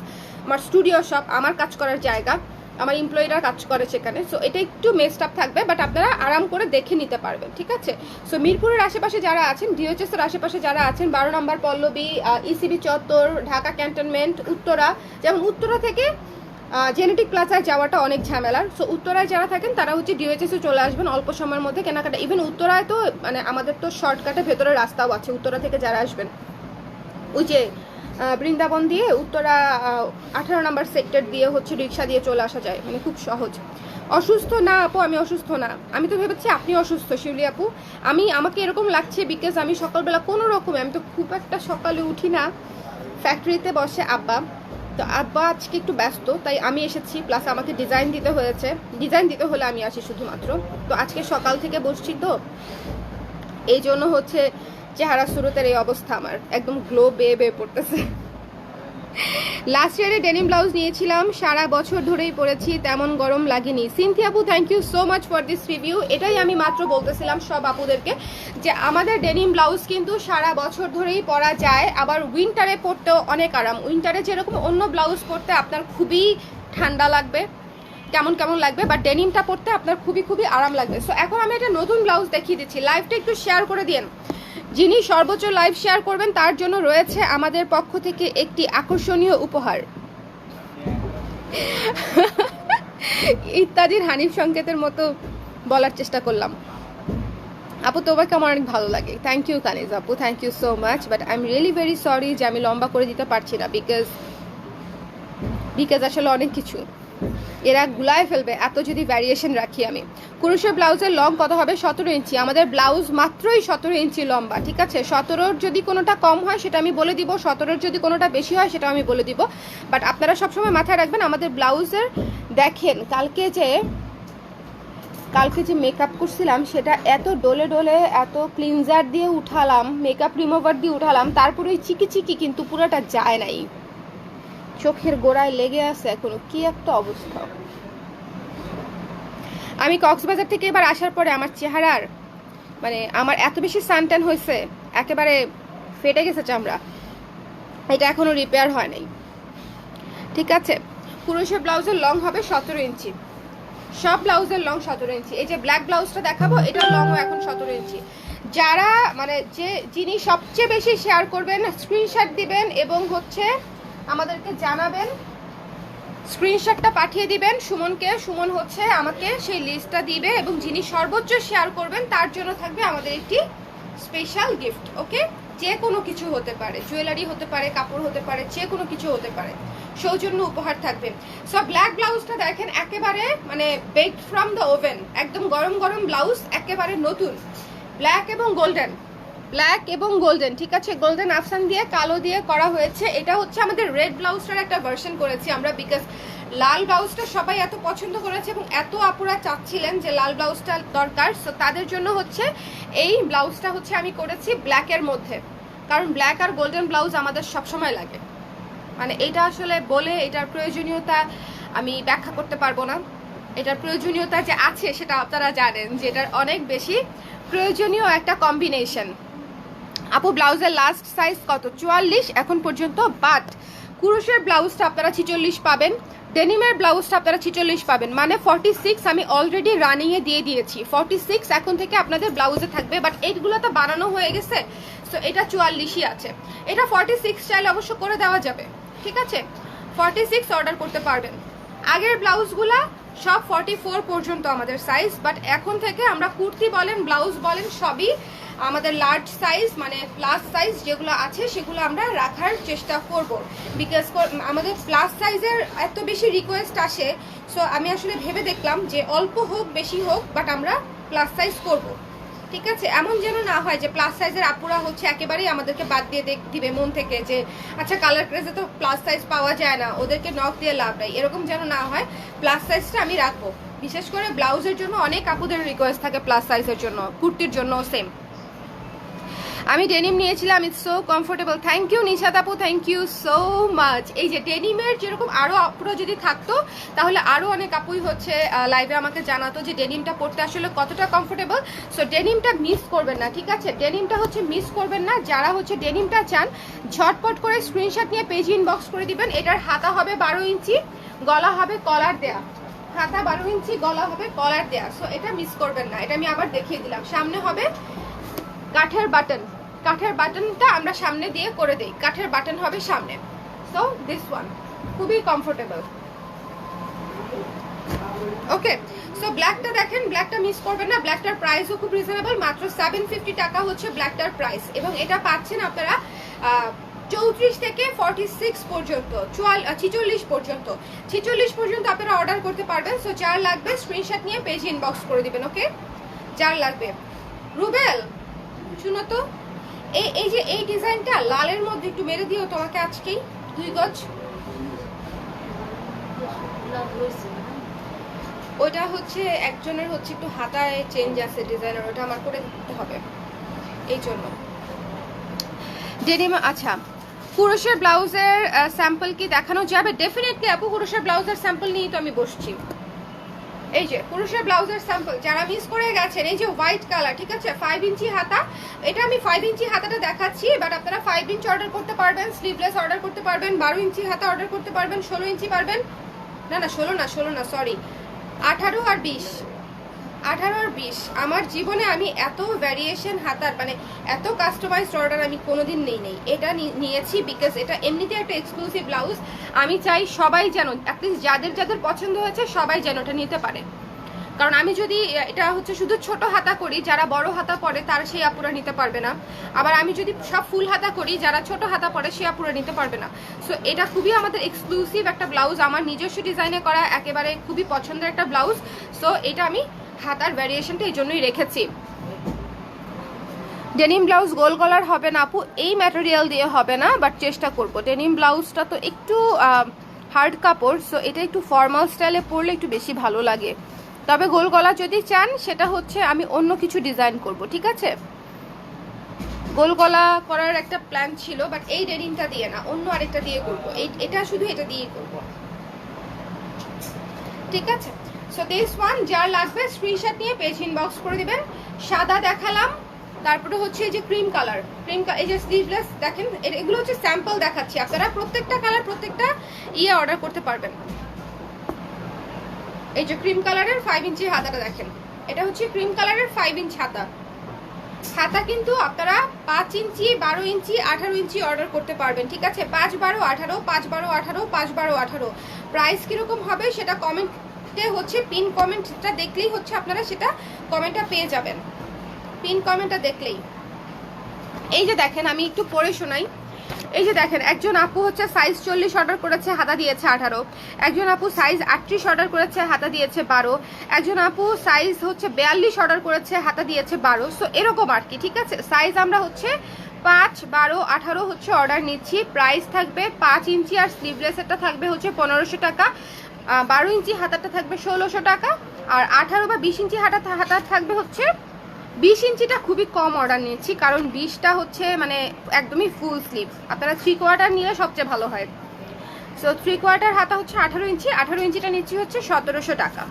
আমার স্টুডিও শপ, আমার কাজ করার জায়গা, আমার এমপ্লয়িরা কাজ করে সেখানে। সো এটা একটু মেসড আপ থাকবে, বাট আপনারা আরাম করে দেখে নিতে পারবেন, ঠিক আছে? সো মিরপুরের আশেপাশে যারা আছেন, ডিওএইচএস এর আশেপাশে যারা আছেন, 12 নম্বর পল্লবী, ইসিবি চত্বর, ঢাকা ক্যান্টনমেন্ট, উত্তরা, যেমন উত্তরা থেকে জেনেটিক প্লাজায় যাওয়াটা অনেক ঝামেলার। সো উত্তরায় যারা থাকেন তারা হচ্ছে ডিওএইচএসে চলে আসবেন অল্প সময়ের মধ্যে কেনাকাটা। ইভেন উত্তরায় তো মানে আমাদের তো শর্টকাটে ভেতরের রাস্তাও আছে উত্তরা থেকে যারা আসবেন, ওই যে বৃন্দাবন দিয়ে উত্তরা 18 নম্বর সেক্টর দিয়ে হচ্ছে রিক্সা দিয়ে চলে আসা যায়, মানে খুব সহজ। অসুস্থ না আপু, আমি অসুস্থ না। আমি তো ভেবেছি আপনি অসুস্থ শিউলি আপু। আমাকে এরকম লাগছে বিকজ আমি সকালবেলা কোনো রকমে, আমি তো খুব একটা সকালে উঠি না, ফ্যাক্টরিতে বসে আব্বা, তো আব্বা আজকে একটু ব্যস্ত তাই আমি এসেছি, প্লাস আমাকে ডিজাইন দিতে হয়েছে, ডিজাইন দিতে হলে আমি আসি শুধুমাত্র। তো আজকে সকাল থেকে বসছি, তো এই জন্য হচ্ছে চেহারা শুরুতের এই অবস্থা, আমার একদম গ্লো বেয়ে পড়তেছে। লাস্ট ইয়ারে ডেনিম ব্লাউজ নিয়েছিলাম, সারা বছর ধরেই পরেছি, তেমন গরম লাগেনি। সিনথিয়া আপু, thank you so much for this review. এটাই আমি মাত্র বলতেছিলাম সব আপুদেরকে যে আমাদের ডেনিম ব্লাউজ কিন্তু সারা বছর ধরেই পরা যায়, আবার উইন্টারে পরতেও অনেক আরাম। উইন্টারে যেরকম অন্য ব্লাউজ পরতে আপনার খুবই ঠান্ডা লাগবে, কেমন লাগবে, বাট ডেনিমটা পরতে আপনার খুবই আরাম লাগবে। সো এখন আমি একটা নতুন ব্লাউজ দেখিয়ে দিচ্ছি, লাইভটা একটু শেয়ার করে দিন। যিনি সর্বোচ্চ লাইভ শেয়ার করবেন তার জন্য রয়েছে আমাদের পক্ষ থেকে একটি আকর্ষণীয় উপহার। ইত্যাদির হানিফ সংকেতের মতো বলার চেষ্টা করলাম। আপু তোমাকে আমার অনেক ভালো লাগে, থ্যাংক ইউ কানিজ আপু, thank you so much, but I am really very sorry যে আমি লম্বা করে দিতে পারছি না, বিকজ আসলে অনেক কিছু এরা গুলায় ফেলবে এত যদি ভ্যারিয়েশন রাখি আমি। কুরুশের ব্লাউজের লং কত হবে? 17 ইঞ্চি। আমাদের ব্লাউজ মাত্রই 17 ইঞ্চি লম্বা, ঠিক আছে? 17-র যদি কোনোটা কম হয় সেটা আমি বলে দিব, 17-র যদি কোনোটা বেশি হয় সেটা আমি বলে দিব, বাট আপনারা সবসময় মাথায় রাখবেন আমাদের ব্লাউজের। দেখেন কালকে যে মেকআপ করছিলাম সেটা এত ডলে এত ক্লিনজার দিয়ে উঠালাম, মেকআপ রিমুভার দিয়ে উঠালাম, তারপরে ওই চিকি কিন্তু পুরোটা যায় নাই, চোখের গোড়ায় লেগে আছে এখনো, কি একটা অবস্থা। আমি কক্সবাজার থেকে এবার আসার পরে আমার চেহারার মানে আমার এত বেশি সানট্যান হয়েছে, একেবারে ফেটে গেছে চামড়া, এটা এখনো রিপেয়ার হয় নাই, ঠিক আছে? পুরুষের ব্লাউজের লং হবে 17 ইঞ্চি, সব ব্লাউজের লং 17 ইঞ্চি। এই যে ব্ল্যাক ব্লাউজটা দেখাবো এটার লংও এখন 17 ইঞ্চি। যারা মানে যিনি সবচেয়ে বেশি শেয়ার করবেন, স্ক্রিনশট দিবেন এবং হচ্ছে আমাদেরকে জানাবেন, স্ক্রিনশটটা পাঠিয়ে দিবেন সুমনকে, সুমন হচ্ছে আমাকে সেই লিস্টটা দিবে, এবং যিনি সর্বোচ্চ শেয়ার করবেন তার জন্য থাকবে আমাদের একটি স্পেশাল গিফট। ওকে, যে কোনো কিছু হতে পারে, জুয়েলারি হতে পারে, কাপড় হতে পারে, যে কোনো কিছু হতে পারে, সৌজন্য উপহার থাকবে। সো ব্ল্যাক ব্লাউজটা দেখেন একেবারে মানে বেকড ফ্রম দ্য ওভেন, একদম গরম ব্লাউজ, একেবারে নতুন, ব্ল্যাক এবং গোল্ডেন, ঠিক আছে? গোল্ডেন আফসান দিয়ে কালো দিয়ে করা হয়েছে। এটা হচ্ছে আমাদের রেড ব্লাউজটার একটা ভার্সন করেছি আমরা, বিকজ লাল ব্লাউজটা সবাই এত পছন্দ করেছে এবং এত আপুরা চাচ্ছিলেন যে লাল ব্লাউজটা দরকার। সো তাদের জন্য হচ্ছে এই ব্লাউজটা হচ্ছে আমি করেছি ব্ল্যাকের মধ্যে, কারণ ব্ল্যাক আর গোল্ডেন ব্লাউজ আমাদের সবসময় লাগে। মানে এটা আসলে বলে এটার প্রয়োজনীয়তা আমি ব্যাখ্যা করতে পারবো না, এটার প্রয়োজনীয়তা যে আছে সেটা আপনারা জানেন যে এটার অনেক বেশি প্রয়োজনীয় একটা কম্বিনেশন। আপু ব্লাউজের লাস্ট সাইজ কত? 44 এখন পর্যন্ত, বাট কুরুশের ব্লাউজটা আপনারা 46 পাবেন, ডেনিমের ব্লাউজটা আপনারা 46 পাবেন, মানে 46 আমি অলরেডি রানিংয়ে দিয়ে দিয়েছি। 46 এখন থেকে আপনাদের ব্লাউজে থাকবে, বাট এইগুলো তো বানানো হয়ে গেছে, সো এটা 44ই আছে। এটা 46 চাইলে অবশ্য করে দেওয়া যাবে, ঠিক আছে? 46 অর্ডার করতে পারবেন। আগের ব্লাউজগুলা সব 44 পর্যন্ত আমাদের সাইজ, বাট এখন থেকে আমরা কুর্তি বলেন, ব্লাউজ বলেন, সবই আমাদের লার্জ সাইজ মানে প্লাস সাইজ যেগুলো আছে সেগুলো আমরা রাখার চেষ্টা করব, বিকজ আমাদের প্লাস সাইজের এত বেশি রিকোয়েস্ট আসে। সো আমি আসলে ভেবে দেখলাম যে অল্প হোক বেশি হোক, বাট আমরা প্লাস সাইজ করব, ঠিক আছে, এমন যেন না হয় যে প্লাস সাইজের আপুরা হচ্ছে একেবারেই আমাদেরকে বাদ দিয়ে দিবে মন থেকে যে আচ্ছা কালার ক্রেজে তো প্লাস সাইজ পাওয়া যায় না, ওদেরকে নক দিয়ে লাভ নাই, এরকম যেন না হয়। প্লাস সাইজটা আমি রাখবো, বিশেষ করে ব্লাউজের জন্য অনেক আপুদের রিকোয়েস্ট থাকে প্লাস সাইজের জন্য, কুর্তির জন্য সেম। আমি ডেনিম নিয়েছিলাম, it's so comfortable. Thank you Nishat আপু, থ্যাংক ইউ সো মাচ। এই যে ডেনিমের যেরকম আরও আপুরা যদি থাকতো তাহলে আরও অনেক আপুই হচ্ছে লাইভে আমাকে জানাতো যে ডেনিমটা পরতে আসলে কতটা কমফোর্টেবল। সো ডেনিমটা মিস করবেন না, ঠিক আছে, ডেনিমটা হচ্ছে মিস করবেন না। যারা হচ্ছে ডেনিমটা চান ঝটপট করে স্ক্রিনশট নিয়ে পেজ ইনবক্স করে দিবেন। এটার হাতা হবে 12 ইঞ্চি, গলা হবে কলার দেয়া, হাতা 12 ইঞ্চি, গলা হবে কলার দেয়া। সো এটা মিস করবেন না। এটা আমি আবার দেখিয়ে দিলাম। সামনে হবে কাঠের বাটন, কাঠের বাটনটা আমরা সামনে দিয়ে করে দেই, কাঠের বাটন হবে সামনে। সো দিস ওয়ান খুবই কমফোর্টেবল। ওকে, সো ব্ল্যাকটা দেখেন, ব্ল্যাকটা মিস করবেন না। ব্ল্যাকটার প্রাইসও খুব রিজনেবল, মাত্র 750 টাকা হচ্ছে ব্ল্যাকটার প্রাইস। এবং এটা পাচ্ছেন আপনারা 34 থেকে 46 পর্যন্ত, 46 পর্যন্ত, 46 পর্যন্ত আপনারা অর্ডার করতে পারবেন। সো যার লাগবে স্ক্রিনশট নিয়ে পেজ ইনবক্স করে দিবেন। ওকে, যার লাগবে। রুবেল শুনো তো, এই যে এই ডিজাইনটা লালের মধ্যে একটু মেরে দিও তোমাকে আজকেই 2 গজ। ওইটা হচ্ছে একজনের হচ্ছে একটু হাতায় চেঞ্জ আছে ডিজাইনার, ওটা আমার করে দিতে হবে এই জন্য। ডেনিম, আচ্ছা পুরুষের ব্লাউজের স্যাম্পল কি দেখানো যাবে? ডেফিনেটলি আপু, পুরুষের ব্লাউজের স্যাম্পল নিয়েই তো আমি বসছি। এই যে পুরুষের ব্লাউজের স্যাম্পল যারা মিস করে গেছেন, এই যে হোয়াইট কালার, ঠিক আছে, 5 ইঞ্চি হাতা। এটা আমি 5 ইঞ্চি হাতাটা দেখাচ্ছি, বাট আপনারা 5 ইঞ্চি অর্ডার করতে পারবেন, স্লিভলেস অর্ডার করতে পারবেন, 12 ইঞ্চি হাতা অর্ডার করতে পারবেন, 16 ইঞ্চি পারবেন, না 16 না সরি, 18 আর 20, 18 আর 20। আমার জীবনে আমি এত ভ্যারিয়েশন হাতার মানে এত কাস্টমাইজড অর্ডার আমি কোনোদিন নেই। এটা নিয়েছি বিকজ এটা এমনিতে একটা এক্সক্লুসিভ ব্লাউজ। আমি চাই সবাই যেন, অ্যাটলিস্ট যাদের যাদের পছন্দ হয়েছে সবাই যেন এটা নিতে পারে। কারণ আমি যদি এটা হচ্ছে শুধু ছোট হাতা করি, যারা বড় হাতা পরে তারা সেই আপুরা নিতে পারবে না। আবার আমি যদি সব ফুল হাতা করি, যারা ছোট হাতা পরে সেই আপুরা নিতে পারবে না। সো এটা খুবই আমাদের এক্সক্লুসিভ একটা ব্লাউজ, আমার নিজস্ব ডিজাইনে করা, একেবারে খুবই পছন্দের একটা ব্লাউজ। সো এটা আমি হাতার ভ্যারিয়েশনটা এই জন্যই রেখেছি। ডেনিম ব্লাউজ গোল গলার হবে না আপু, এই ম্যাটেরিয়াল দিয়ে হবে না, বাট চেষ্টা করব। ডেনিম ব্লাউজটা তো একটু হার্ড কাপড়, সো এটা একটু ফর্মাল স্টাইলে পরলে একটু বেশি ভালো লাগে। তবে গোল গলা যদি চান সেটা হচ্ছে আমি অন্য কিছু ডিজাইন করব, ঠিক আছে। গোল গলা করার একটা প্ল্যান ছিল, বাট এই ডেনিমটা দিয়ে না, অন্য আরেকটা দিয়ে করব। এটা শুধু এটা দিয়েই করব, ঠিক আছে। সো দিস ওয়ান যার লাগবে স্ক্রিনশট নিয়ে পেজ ইনবক্স করে দিবেন। সাদা দেখালাম, তারপরে হচ্ছে এই যে ক্রিম কালার, এই যে স্লিভলেস দেখেন, এগুলো হচ্ছে স্যাম্পল দেখাচ্ছি। আপনারা প্রত্যেকটা কালার প্রত্যেকটা অর্ডার করতে পারবেন। এই যে ক্রিম কালারের 5 ইঞ্চি হাতাটা দেখেন, এটা হচ্ছে ক্রিম কালারের 5 ইঞ্চি হাতা। হাতা কিন্তু আপনারা 5 ইঞ্চি, 12 ইঞ্চি, 18 ইঞ্চি অর্ডার করতে পারবেন, ঠিক আছে। 5, 12, 18, 5, 12, 18, 5, 12, 18। প্রাইস কিরকম হবে সেটা কমেন্টে হচ্ছে পিন কমেন্টটা দেখলেই হচ্ছে আপনারা সেটা কমেন্টটা পেয়ে যাবেন, পিন কমেন্টটা দেখলেই। এই যে দেখেন, আমি একটু পড়ে শোনাই। এই যে দেখেন, একজন আপু হচ্ছে সাইজ 40 অর্ডার করেছে, হাতা দিয়েছে 18। একজন আপু সাইজ 38 অর্ডার করেছে, হাতা দিয়েছে 12। একজন আপু সাইজ হচ্ছে 42 অর্ডার করেছে, হাতা দিয়েছে 12। সো এরকম আর কি, ঠিক আছে। সাইজ আমরা হচ্ছে 5, 12, 18 হচ্ছে অর্ডার নিচ্ছি। প্রাইস থাকবে 5 ইঞ্চি আর স্লিভলেসেরটা থাকবে হচ্ছে 1500 টাকা, 12 ইঞ্চি হাতাটা থাকবে 1600 টাকা, আর 18 বা 20 ইঞ্চি হাতা থাকবে হচ্ছে 20 ইঞ্চিটা খুবই কম অর্ডার নিচ্ছি, কারণ 20টা হচ্ছে মানে একদমই ফুল স্লিভ। আপনারা 3/4 নিলে সবচেয়ে ভালো হয়। সো 3/4 হাতা হচ্ছে 18 ইঞ্চি, 18 ইঞ্চিটা নিচ্ছি হচ্ছে 1700 টাকা।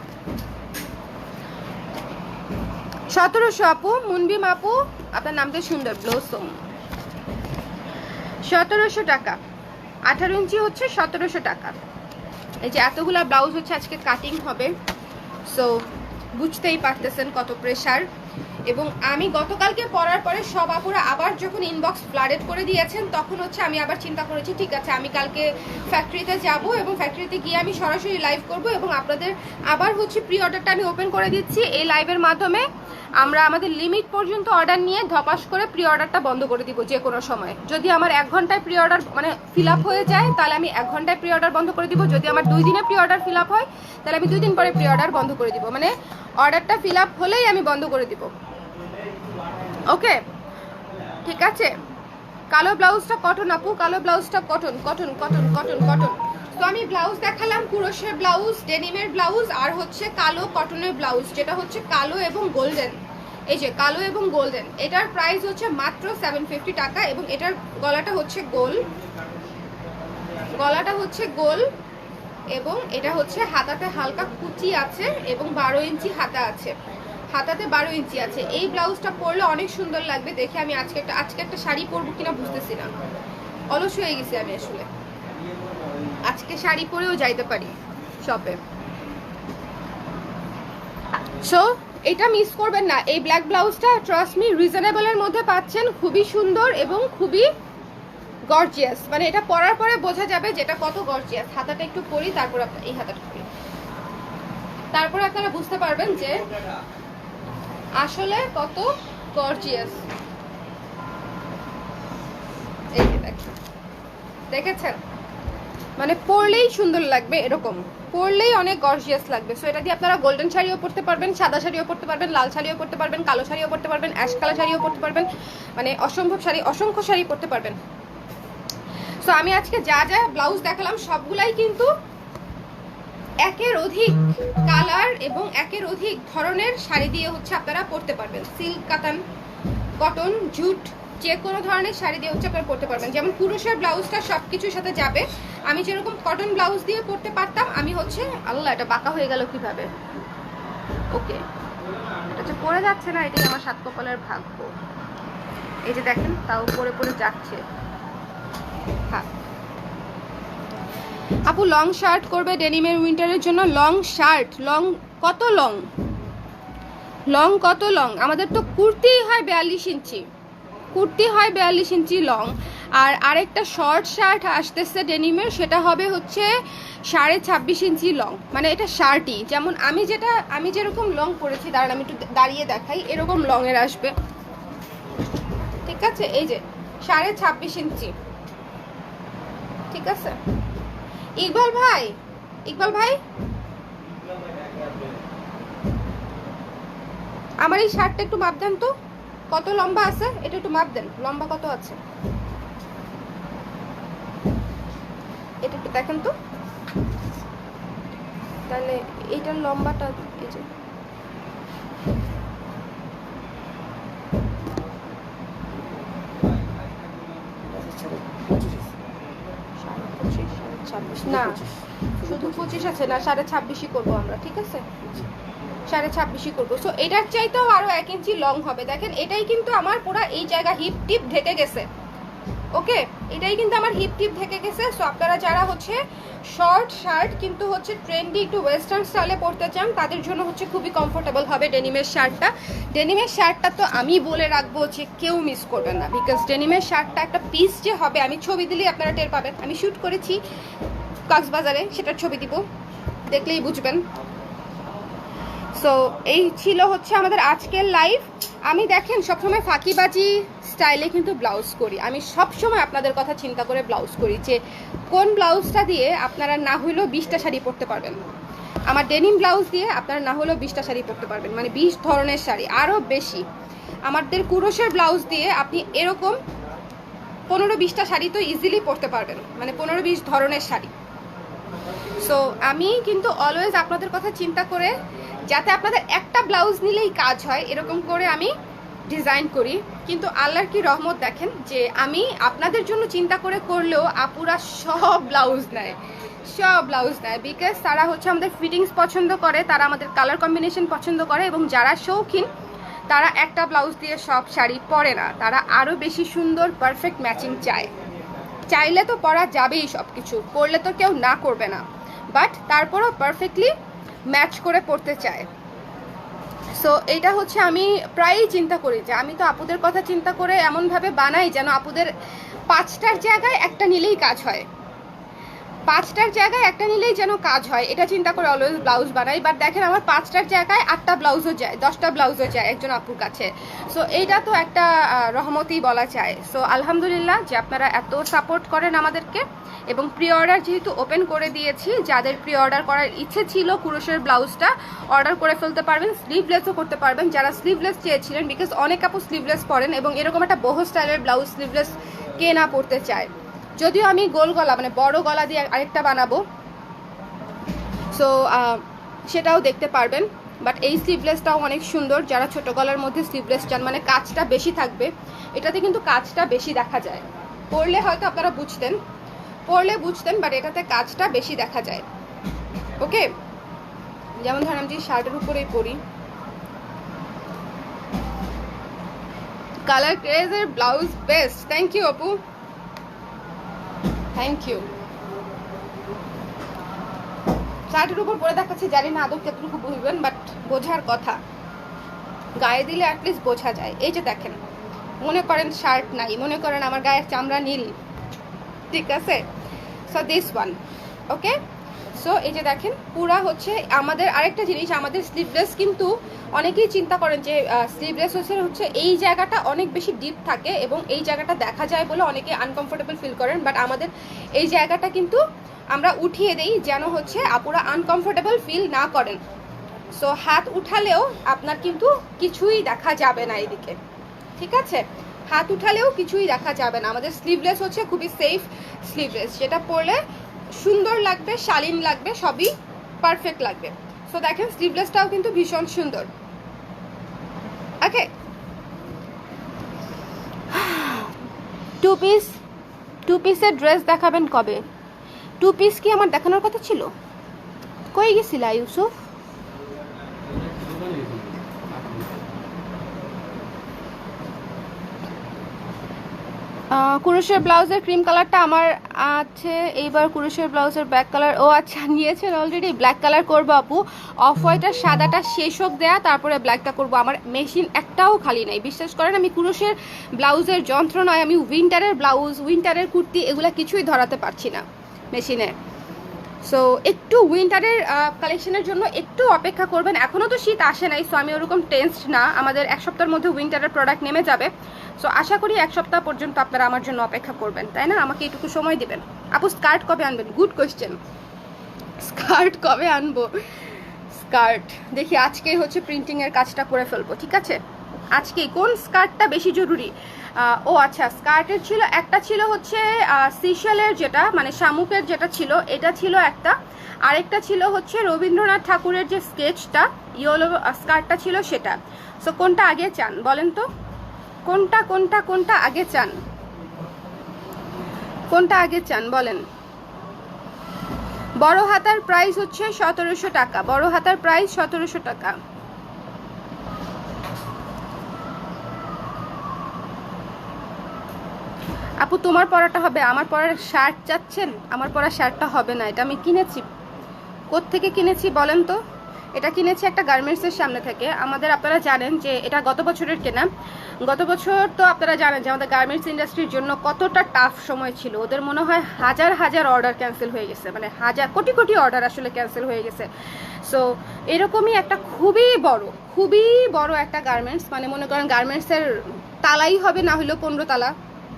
1700 আপু, মুনবিম আপু, আপনার নামটা সুন্দর, ব্লসম। 1700 টাকা, 18 ইঞ্চি হচ্ছে 1700 টাকা। এই যে এতগুলা ব্লাউজ হচ্ছে আজকে কাটিং হবে, সো বুঝতেই পারতেছেন কত প্রেশার। এবং আমি গতকালকে পরার পরে সব আপুরা আবার যখন ইনবক্স ফ্লাডেড করে দিয়েছেন, তখন হচ্ছে আমি আবার চিন্তা করেছি ঠিক আছে আমি কালকে ফ্যাক্টরিতে যাব এবং ফ্যাক্টরিতে গিয়ে আমি সরাসরি লাইভ করব এবং আপনাদের আবার হচ্ছে প্রি অর্ডারটা আমি ওপেন করে দিচ্ছি। এই লাইভের মাধ্যমে আমরা আমাদের লিমিট পর্যন্ত অর্ডার নিয়ে ধপাস করে প্রি অর্ডারটা বন্ধ করে দিব যে কোনো সময়। যদি আমার 1 ঘন্টায় প্রি অর্ডার মানে ফিল আপ হয়ে যায় তাহলে আমি 1 ঘন্টায় প্রি অর্ডার বন্ধ করে দিব। যদি আমার 2 দিনে প্রি অর্ডার ফিল আপ হয় তাহলে আমি 2 দিন পরে প্রি অর্ডার বন্ধ করে দিব। মানে অর্ডারটা ফিল আপ হলেই আমি বন্ধ করে দিব। ওকে, ঠিক আছে। কালো ব্লাউজটা কটন আপু, কালো ব্লাউজটা cotton cotton cotton cotton cotton. তো আমি ব্লাউজ দেখালাম, কুরশের ব্লাউজ, ডেনিমের ব্লাউজ, আর হচ্ছে কালো কটনের ব্লাউজ, যেটা হচ্ছে কালো এবং গোল্ডেন। এই যে কালো এবং গোল্ডেন, এটার প্রাইস হচ্ছে মাত্র 750 টাকা। এবং এটার গলাটা হচ্ছে গোল, গলাটা হচ্ছে গোল, এবং এটা হচ্ছে হাতাতে হালকা কুচি আছে এবং 12 ইঞ্চি হাতা আছে, হাতাতে 12 ইঞ্চি আছে। এই ব্লাউজটা পরলে অনেক সুন্দর লাগবে দেখে। আমি আজকে একটা শাড়ি পরবো কিনা বুঝতেছি না, অলস হয়ে গেছি আমি আসলে। আজকে শাড়ি পরেও যাইতে পারি শপে। সো এটা মিস করবেন না, এই ব্ল্যাক ব্লাউজটা ট্রাস্ট মি রিজনেবলের মধ্যে পাচ্ছেন, খুবই সুন্দর এবং খুবই গর্জিয়াস। মানে এটা পরার পরে বোঝা যাবে যেটা কত গর্জিয়াস। হাতাটা একটু পরি, তারপর এই হাতাটা পরি, তারপরে আপনারা বুঝতে পারবেন যে আসলে কত গর্জিয়াস। এই যে দেখেছেন, মানে পরলেই সুন্দর লাগবে, এরকম পরলেই অনেক গর্জিয়াস লাগবে। সো এটা দিয়ে আপনারা গোল্ডেন শাড়িও পরতে পারবেন, সাদা শাড়িও পরতে পারবেন, লাল শাড়িও পরতে পারবেন, কালো শাড়িও পরতে পারবেন, অ্যাশ কালার শাড়িও পরতে পারবেন, মানে অসংখ্য শাড়ি পরতে পারবেন। সো আমি আজকে যা যা ব্লাউজ দেখালাম সবগুলাই কিন্তু একের অধিক কালার এবং একের অধিক ধরনের শাড়ি দিয়ে হচ্ছে আপনারা পরতে পারবেন। সিল্ক, কাতান, কটন, জুট, যে কোনো ধরনের শাড়ি দিয়ে হচ্ছে আপনারা পরতে পারবেন। যেমন পুরুষের ব্লাউজটা সব কিছুর সাথে যাবে। আমি যেরকম কটন ব্লাউজ দিয়ে পরতে পারতাম, আমি হচ্ছে আল্লাহ এটা বাঁকা হয়ে গেল কিভাবে। ওকে, এটা যে পরে যাচ্ছে না, এটাই আমার সাত কপালের ভাগ্য। এই যে দেখেন, তাও পরে পরে যাচ্ছে। হ্যাঁ আপু, লং শার্ট করবে ডেনিমের উইন্টারের জন্য? লং শার্ট, লং কত লং, লং কত লং? আমাদের তো কুর্তি হয় 42 ইঞ্চি, কুর্তি হয় 42 ইঞ্চি লং। আর আরেকটা শর্ট শার্ট আসতেছে ডেনিমের, সেটা হবে হচ্ছে 26.5 ইঞ্চি লং। মানে এটা শার্টই, যেমন আমি যেরকম লং পরেছি, দাঁড়ান আমি একটু দাঁড়িয়ে দেখাই, এরকম লং এর আসবে, ঠিক আছে? এই যে 26.5 ইঞ্চি, ঠিক আছে? ইকবাল ভাই, ইকবাল ভাই, আমার এই শার্টটা একটু মাপ দেন তো, কত লম্বা আছে এটা একটু মাপ দেন, লম্বা কত আছে এটা একটু দেখেন তো। তাহলে এইটার লম্বাটা এই যে না, শুধু 25 আছে না, 26.5 করবো আমরা, ঠিক আছে? 26.5 করবো। সো এটার চাইতেও আরো 1 ইঞ্চি লং হবে। দেখেন এটাই কিন্তু আমার পুরো এই জায়গা হিপ টিপ ঢেকে গেছে। ওকে, এটাই কিন্তু আমার হিপ টিপ ঢেকে গেছে। সো আপনারা যারা হচ্ছে শর্ট শার্ট কিন্তু হচ্ছে ট্রেন্ডি একটু ওয়েস্টার্ন স্টাইলে পরতে চান, তাদের জন্য হচ্ছে খুবই কমফোর্টেবল হবে ডেনিমের শার্টটা। ডেনিমের শার্টটা তো আমি বলে রাখবো যে কেউ মিস করবেন না, বিকজ ডেনিমের শার্টটা একটা পিস যে হবে, আমি ছবি দিলেই আপনারা টের পাবেন। আমি শ্যুট করেছি কক্সবাজারে, সেটার ছবি দিব, দেখলেই বুঝবেন। সো এই ছিল হচ্ছে আমাদের আজকের লাইভ। আমি দেখেন সবসময় ফাঁকিবাজি স্টাইলে কিন্তু ব্লাউজ করি, আমি সবসময় আপনাদের কথা চিন্তা করে ব্লাউজ করি যে কোন ব্লাউজটা দিয়ে আপনারা না হলেও 20টা শাড়ি পরতে পারবেন। আমার ডেনিম ব্লাউজ দিয়ে আপনারা না হলেও 20টা শাড়ি পরতে পারবেন, মানে 20 ধরনের শাড়ি, আরও বেশি। আমাদের কুরশের ব্লাউজ দিয়ে আপনি এরকম 15-20টা শাড়ি তো ইজিলি পরতে পারবেন, মানে 15-20 ধরনের শাড়ি। সো আমি কিন্তু অলওয়েজ আপনাদের কথা চিন্তা করে, যাতে আপনাদের একটা ব্লাউজ নিলেই কাজ হয়, এরকম করে আমি ডিজাইন করি। কিন্তু আল্লাহর কি রহমত দেখেন যে আমি আপনাদের জন্য চিন্তা করে করলেও আপুরা সব ব্লাউজ নেয়, সব ব্লাউজ নেয়, বিকজ তারা হচ্ছে আমাদের ফিটিংস পছন্দ করে, তারা আমাদের কালার কম্বিনেশন পছন্দ করে, এবং যারা শৌখিন তারা একটা ব্লাউজ দিয়ে সব শাড়ি পরে না, তারা আরও বেশি সুন্দর পারফেক্ট ম্যাচিং চায়। চাইলে তো পরা যাবেই সব কিছু, পরলে তো কেউ না করবে না, বাট তারপরও পারফেক্টলি ম্যাচ করে পরতে চায়। সো এইটা হচ্ছে আমি প্রায়ই চিন্তা করি যে আমি তো আপুদের কথা চিন্তা করে এমনভাবে বানাই যেন আপুদের 5টার জায়গায় একটা নিলেই কাজ হয়। 5টার জায়গায় একটা নিলেই যেন কাজ হয়, এটা চিন্তা করে অলওয়েজ ব্লাউজ বানাই। বাট দেখেন আমার 5টার জায়গায় 8টা ব্লাউজও যায়, 10টা ব্লাউজও যায় একজন আপুর কাছে। সো এইটা তো একটা রহমতই বলা যায়। সো আলহামদুলিল্লাহ যে আপনারা এত সাপোর্ট করেন আমাদেরকে। এবং প্রি অর্ডার যেহেতু ওপেন করে দিয়েছি, যাদের প্রি অর্ডার করার ইচ্ছে ছিল কুরুশের ব্লাউজটা অর্ডার করে ফেলতে পারবেন, স্লিভলেসও করতে পারবেন যারা স্লিভলেস চেয়েছিলেন, বিকজ অনেক আপু স্লিভলেস পরেন এবং এরকম একটা বহু স্টাইলের ব্লাউজ স্লিভলেস কে না পরতে চায়। যদিও আমি গোল গলা মানে বড় গলা দিয়ে আরেকটা বানাবো, সো সেটাও দেখতে পারবেন। বাট এই স্লিভলেসটাও অনেক সুন্দর, যারা ছোট গলার মধ্যে স্লিভলেস চান, মানে কাজটা বেশি থাকবে। এটাতে কিন্তু কাজটা বেশি দেখা যায়, পরলে হয়তো আপনারা বুঝতেন, বাট এটাতে কাজটা বেশি দেখা যায়। ওকে, যেমন ধরেন আমি যে শার্টের উপরেই পরি, কালার ক্রেজের ব্লাউজ বেস্ট। থ্যাংক ইউ আপু, থ্যাংক ইউ। শার্টের উপর পরে দেখাচ্ছি, জানি না আদৌ কতটুকু বুঝবেন, বাট বোঝার কথা, গায়ে দিলে অ্যাটলিস্ট বোঝা যায়। এই যে দেখেন, মনে করেন শার্ট নাই, মনে করেন আমার গায়ের চামড়া নীল, ঠিক আছে? So this one, okay. So এই যে দেখেন পুরা হচ্ছে আমাদের আরেকটা জিনিস, আমাদের স্লিভলেস কিন্তু অনেকেই চিন্তা করেন যে স্লিভলেস হচ্ছে এই জায়গাটা অনেক বেশি ডিপ থাকে এবং এই জায়গাটা দেখা যায় বলে অনেকে আনকমফোর্টেবল ফিল করেন। বাট আমাদের এই জায়গাটা কিন্তু আমরা উঠিয়ে দেই যেন হচ্ছে আপুরা আনকমফোর্টেবল ফিল না করেন। সো হাত উঠালেও আপনার কিন্তু কিছুই দেখা যাবে না এদিকে, ঠিক আছে? হাত উঠালেও কিছুই দেখা যাবে না। আমাদের স্লিভলেস হচ্ছে খুবই সেফ স্লিভলেস, যেটা পরলে সুন্দর লাগবে, শালীন লাগবে, সবই পারফেক্ট লাগবে। সো দেখেন স্লিভলেসটাও কিন্তু ভীষণ সুন্দর। ওকে, 2 পিসের ড্রেস দেখাবেন কবে? 2 পিস কি আমার দেখানোর কথা ছিল? কই গেছিলা ইউসুফ? কুরুশের ব্লাউজের ক্রিম কালারটা আমার আছে, এইবার কুরুশের ব্লাউজের ব্ল্যাক কালার, ও আচ্ছা নিয়েছেন অলরেডি। ব্ল্যাক কালার করবো আপু, অফ হোয়াইটের সাদাটা শেষ হোক দেয়া, তারপরে ব্ল্যাকটা করবো। আমার মেশিন একটাও খালি নাই, বিশ্বাস করেন। আমি কুরুশের ব্লাউজের যন্ত্র নয়, আমি উইন্টারের ব্লাউজ, উইন্টারের কুর্তি এগুলা কিছুই ধরাতে পারছি না মেশিনে। সো একটু উইন্টারের কালেকশনের জন্য একটু অপেক্ষা করবেন, এখনও তো শীত আসে নাই। সো আমি ওরকম টেন্সড না, আমাদের 1 সপ্তাহের মধ্যে উইন্টারের প্রোডাক্ট নেমে যাবে। সো আশা করি 1 সপ্তাহ পর্যন্ত আপনারা আমার জন্য অপেক্ষা করবেন, তাই না? আমাকে এটুকু সময় দিবেন। আপু স্কার্ট কবে আনবেন? গুড কোয়েশ্চেন, স্কার্ট কবে আনবো? স্কার্ট দেখি আজকেই হচ্ছে প্রিন্টিংয়ের কাজটা করে ফেলবো, ঠিক আছে? আজকেই। কোন স্কার্টটা বেশি জরুরি? ও আচ্ছা, স্কার্টের ছিল একটা, ছিল হচ্ছে সিশেলের যেটা মানে শামুকের যেটা ছিল, এটা ছিল একটা। আরেকটা ছিল হচ্ছে রবীন্দ্রনাথ ঠাকুরের যে স্কেচটা, ইয়েলো স্কার্টটা ছিল সেটা। সো কোনটা আগে চান বলেন তো? কোনটা আগে চান? কোনটা আগে চান বলেন? বড় হাতার প্রাইস হচ্ছে 1700 টাকা, বড় হাতার প্রাইস 1700 টাকা। আপু তোমার পরাটা হবে, আমার পরার শার্ট চাচ্ছেন? আমার পরা শার্টটা হবে না, এটা আমি কিনেছি। কোত্থেকে কিনেছি বলেন তো? এটা কিনেছি একটা গার্মেন্টসের সামনে থেকে। আমাদের আপনারা জানেন যে এটা গত বছরের কেনা। গত বছর তো আপনারা জানেন যে আমাদের গার্মেন্টস ইন্ডাস্ট্রির জন্য কতটা টাফ সময় ছিল। ওদের মনে হয় হাজার অর্ডার ক্যান্সেল হয়ে গেছে, মানে কোটি অর্ডার আসলে ক্যান্সেল হয়ে গেছে। সো এরকমই একটা খুবই বড় একটা গার্মেন্টস, মানে মনে করেন গার্মেন্টসের তালাই হবে না হলেও 15 তালা,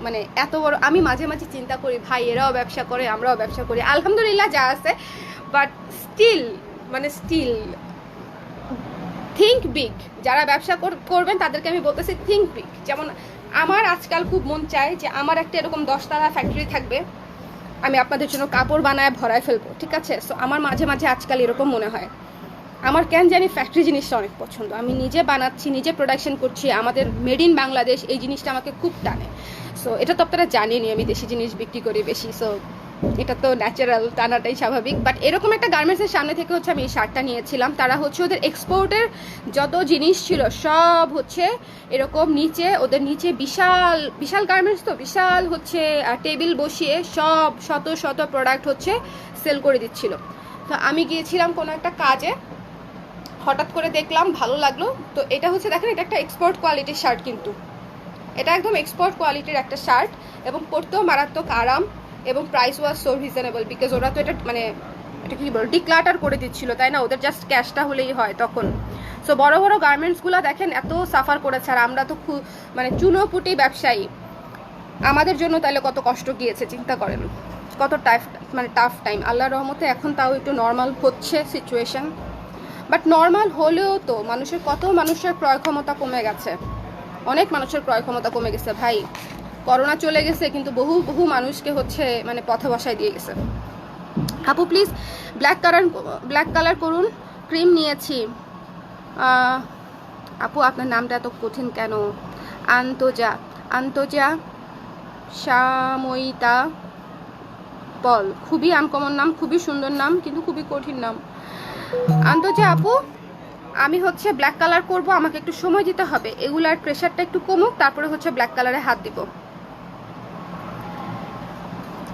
মানে এত বড়। আমি মাঝে মাঝে চিন্তা করি ভাই এরাও ব্যবসা করে আমরাও ব্যবসা করি, আলহামদুলিল্লাহ যা আছে, বাট স্টিল থিঙ্ক বিগ। যারা ব্যবসা করবেন তাদেরকে আমি বলতেছি থিঙ্ক বিগ। যেমন আমার আজকাল খুব মন চায় যে আমার একটা এরকম 10 তলা ফ্যাক্টরি থাকবে, আমি আপনাদের জন্য কাপড় বানায় ভরায় ফেলবো, ঠিক আছে? সো আমার মাঝে মাঝে আজকাল এরকম মনে হয়। আমার কেন জানি ফ্যাক্টরি জিনিসটা অনেক পছন্দ, আমি নিজে বানাচ্ছি, নিজে প্রোডাকশন করছি, আমাদের মেড ইন বাংলাদেশ, এই জিনিসটা আমাকে খুব টানে। সো এটা তো আপনারা জানেনই, আমি দেশি জিনিস বিক্রি করি বেশি, সো এটা তো ন্যাচারাল, টানাটাই স্বাভাবিক। বাট এরকম একটা গার্মেন্টসের সামনে থেকে হচ্ছে আমি এই শার্টটা নিয়েছিলাম। তারা হচ্ছে ওদের এক্সপোর্টের যত জিনিস ছিল সব হচ্ছে এরকম নিচে, ওদের নিচে বিশাল গার্মেন্টস, তো বিশাল হচ্ছে টেবিল বসিয়ে সব শত প্রোডাক্ট হচ্ছে সেল করে দিচ্ছিল। তো আমি গিয়েছিলাম কোনো একটা কাজে, হঠাৎ করে দেখলাম, ভালো লাগলো। তো এটা হচ্ছে দেখেন, এটা একটা এক্সপোর্ট কোয়ালিটির শার্ট, কিন্তু এটা একদম এক্সপোর্ট কোয়ালিটির একটা শার্ট এবং পরতেও মারাত্মক আরাম এবং price was so reasonable, because ওরা তো এটা মানে এটা কি বল ডিক্লাটার করে দিচ্ছিল, তাই না? ওদের জাস্ট ক্যাশটা হলেই হয় তখন। সো বড় বড় গার্মেন্টসগুলো দেখেন এত সাফার করেছে, আর আমরা তো খুব মানে চুনোপুটি ব্যবসায়ী, আমাদের জন্য তাহলে কত কষ্ট গিয়েছে চিন্তা করেন, কত টাফ টাইম। আল্লাহর রহমতে এখন তাও একটু নর্মাল হচ্ছে সিচুয়েশন, বাট নর্মাল হলেও তো মানুষের ক্রয় ক্ষমতা কমে গেছে, অনেক মানুষের ক্রয় ক্ষমতা কমে গেছে ভাই। করোনা চলে গেছে কিন্তু বহু মানুষকে হচ্ছে মানে পথে বসায় দিয়ে গেছে। আপু প্লিজ ব্ল্যাক কালার করুন, ক্রিম নিয়েছি। আপু আপনার নামটা এত কঠিন কেন? আন্তজা সাময়িতা পল, খুবই আনকমন নাম, খুবই সুন্দর নাম, কিন্তু খুবই কঠিন নাম। আন্তজা আপু, আমি হচ্ছে ব্ল্যাক কালার করব, আমাকে একটু সময় দিতে হবে, এগুলার প্রেশারটা একটু কমুক, তারপরে হচ্ছে ব্ল্যাক কালারে হাত দিব,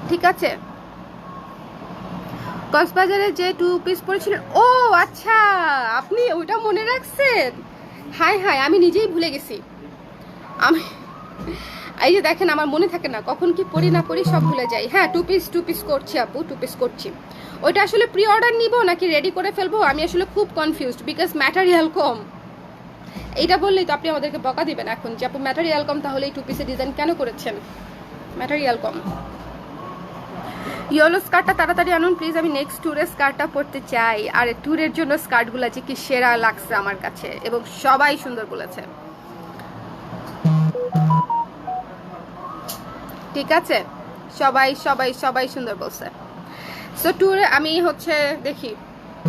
ঠিক আছে? কক্সবাজারে যে 2 পিস পরেছিলেন, ও আচ্ছা আপনি ওইটা মনে রাখছেন। হাই আমি নিজেই ভুলে গেছি। আমি এই যে দেখেন আমার মনে থাকে না, কখন কি পড়ি না পড়ি সব ভুলে যাই। হ্যাঁ 2 পিস করছি আপু, 2 পিস করছি। ওইটা আসলে প্রি অর্ডার নিব নাকি রেডি করে ফেলবো, আমি আসলে খুব কনফিউজড, বিকজ ম্যাটেরিয়াল কম। এইটা বললেই তো আপনি আমাদেরকে বকা দিবেন এখন যে আপু ম্যাটেরিয়াল কম, তাহলে এই 2 পিসের ডিজাইন কেন করেছেন? ম্যাটেরিয়াল কম। ইয়েলো স্কার্টটা তাড়াতাড়ি আনুন প্লিজ, আমি নেক্সট ট্যুরের স্কার্টটা পরতে চাই। আর ট্যুরের জন্য স্কার্টগুলো যে কি সেরা লাগছে আমার কাছে, এবং সবাই সুন্দর বলেছে, ঠিক আছে? সবাই সুন্দর বলছে। সো ট্যুরে আমি হচ্ছে দেখি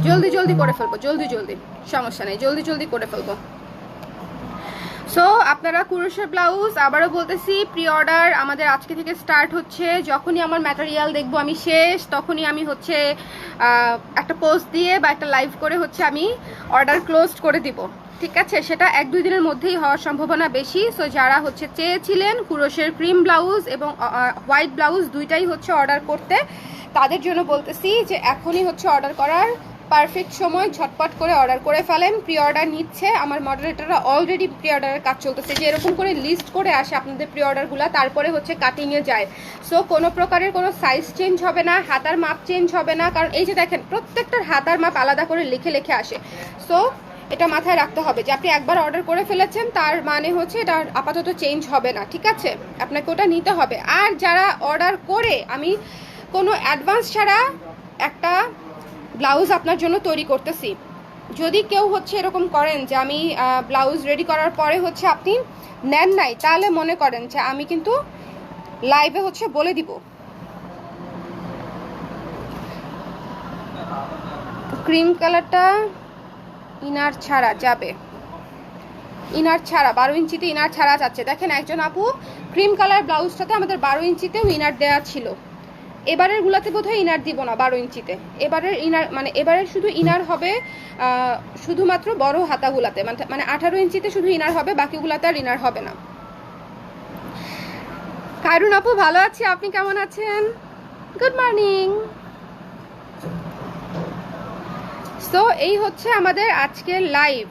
জলদি করে ফেলবো, জলদি সমস্যা নেই, জলদি করে ফেলবো। সো আপনারা কুরুশের ব্লাউজ আবারও বলতেছি, প্রি অর্ডার আমাদের আজকে থেকে স্টার্ট হচ্ছে। যখনই আমার ম্যাটেরিয়াল দেখবো আমি শেষ, তখনই আমি হচ্ছে একটা পোস্ট দিয়ে বা একটা লাইভ করে হচ্ছে আমি অর্ডার ক্লোজ করে দিব, ঠিক আছে? সেটা 1-2 দিনের মধ্যেই হওয়ার সম্ভাবনা বেশি। সো যারা হচ্ছে চেয়েছিলেন কুরুশের ক্রিম ব্লাউজ এবং হোয়াইট ব্লাউজ দুইটাই হচ্ছে অর্ডার করতে, তাদের জন্য বলতেছি যে এখনই হচ্ছে অর্ডার করার পারফেক্ট সময়, ঝটপট করে অর্ডার করে ফেলেন। প্রি অর্ডার নিচ্ছে আমার মডারেটররা, অলরেডি প্রি অর্ডারের কাজ চলতেছে, যে এরকম করে লিস্ট করে আসে আপনাদের প্রি অর্ডারগুলো, তারপরে হচ্ছে কাটিংয়ে যায়। সো কোনো প্রকারের কোনো সাইজ চেঞ্জ হবে না, হাতার মাপ চেঞ্জ হবে না, কারণ এই যে দেখেন প্রত্যেকটার হাতার মাপ আলাদা করে লিখে আসে। সো এটা মাথায় রাখতে হবে যে আপনি একবার অর্ডার করে ফেলেছেন তার মানে হচ্ছে এটা আপাতত চেঞ্জ হবে না, ঠিক আছে? আপনাকে ওটা নিতে হবে। আর যারা অর্ডার করে আমি কোনো অ্যাডভান্স ছাড়া একটা ব্লাউজ আপনার জন্য তৈরি করতেছি, যদি কেউ হচ্ছে এরকম করেন যে আমি ব্লাউজ রেডি করার পরে হচ্ছে আপনি নেন নাই, তাহলে মনে করেন যে আমি কিন্তু লাইভে হচ্ছে বলে দিব। ক্রিম কালারটা ইনার ছাড়া যাবে, ইনার ছাড়া 12 ইঞ্চিতে ইনার ছাড়া যাচ্ছে। দেখেন একজন আপু ক্রিম কালার ব্লাউজটাতে আমাদের 12 ইঞ্চিতেও ইনার দেওয়া ছিল, এবারের গুলাতে বোধহয় ইনার দিব না 12 ইঞ্চিতে। এবারের ইনার মানে এবারের শুধু ইনার হবে শুধুমাত্র বড় হাতাগুলাতে, মানে 18 ইঞ্চিতে শুধু ইনার হবে, বাকিগুলাতে আর ইনার হবে না। কারুন আপু ভালো আছি, আপনি কেমন আছেন? Good morning. সো এই হচ্ছে আমাদের আজকের লাইভ।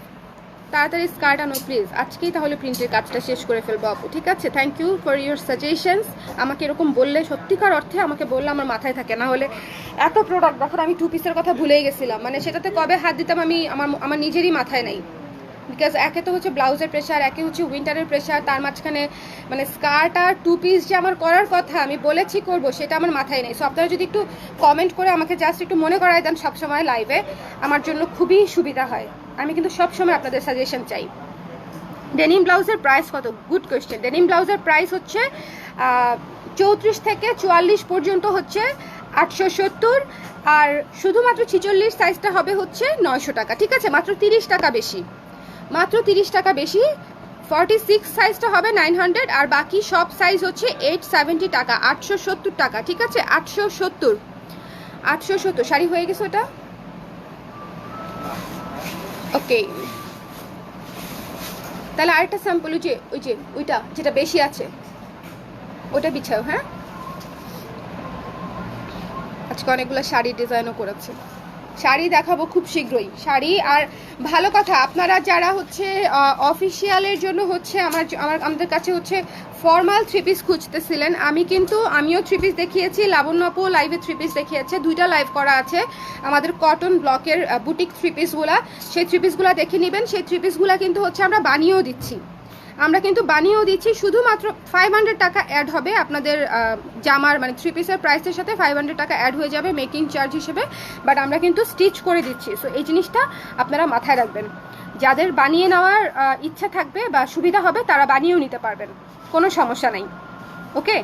তাড়াতাড়ি স্কার্ট আনো প্লিজ, আজকেই তাহলে প্রিন্টের কাজটা শেষ করে ফেলবো আপু, ঠিক আছে? Thank you for your suggestions. আমাকে এরকম বললে, সত্যিকার অর্থে আমাকে বললে আমার মাথায় থাকে, না হলে এত প্রোডাক্ট, দেখো আমি 2 পিসের কথা ভুলেই গেছিলাম, মানে সেটাতে কবে হাত দিতাম আমি আমার নিজেরই মাথায় নাই, বিকজ একে তো হচ্ছে ব্লাউজের প্রেশার, একে হচ্ছে উইন্টারের প্রেশার, তার মাঝখানে মানে স্কার্ট আর 2 পিস যে আমার করার কথা, আমি বলেছি করব, সেটা আমার মাথায় নেই। সো আপনারা যদি একটু কমেন্ট করে আমাকে জাস্ট একটু মনে করাই দেন সবসময় লাইভে, আমার জন্য খুবই সুবিধা হয়। আমি কিন্তু সবসময় আপনাদের সাজেশন চাই। ডেনিম ব্লাউজের প্রাইস কত? Good question. ডেনিম ব্লাউজের প্রাইস হচ্ছে 34 থেকে 44 পর্যন্ত হচ্ছে 870, আর শুধুমাত্র 46 সাইজটা হবে হচ্ছে 900 টাকা, ঠিক আছে? মাত্র 30 টাকা বেশি, মাত্র 30 টাকা বেশি। 46 সাইজটা হবে 900, আর বাকি সব সাইজ হচ্ছে 870 টাকা, 870 টাকা, ঠিক আছে? 870 শাড়ি হয়ে গেছে ওটা, ওকে। তাহলে আরেকটা স্যাম্পল, ওইটা যেটা বেশি আছে ওটা বিছাও। হ্যাঁ আজকে অনেকগুলো শাড়ির ডিজাইনও করেছে। শাড়ি দেখাবো খুব শীঘ্রই শাড়ি। আর ভালো কথা, আপনারা যারা হচ্ছে অফিসিয়ালের জন্য হচ্ছে আমাদের কাছে হচ্ছে ফর্মাল 3 পিস খুঁজতেছিলেন, আমিও 3 পিস দেখিয়েছি, লাবণ্য আপু লাইভে 3 পিস দেখিয়েছে, 2টা লাইভ করা আছে আমাদের কটন ব্লকের বুটিক 3 পিসগুলা। সেই 3 পিসগুলা দেখে নেবেন। সেই 3 পিসগুলা কিন্তু হচ্ছে আমরা বানিয়েও দিচ্ছি, শুধুমাত্র 500 টাকা অ্যাড হবে আপনাদের জামার, মানে 3 পিসের প্রাইসের সাথে 500 টাকা অ্যাড হয়ে যাবে মেকিং চার্জ হিসেবে, বাট আমরা কিন্তু স্টিচ করে দিচ্ছি। সো এই জিনিসটা আপনারা মাথায় রাখবেন। যাদের বানিয়ে নেওয়ার ইচ্ছা থাকবে বা সুবিধা হবে তারা বানিয়েও নিতে পারবেন, কোনো সমস্যা নেই। ওকে,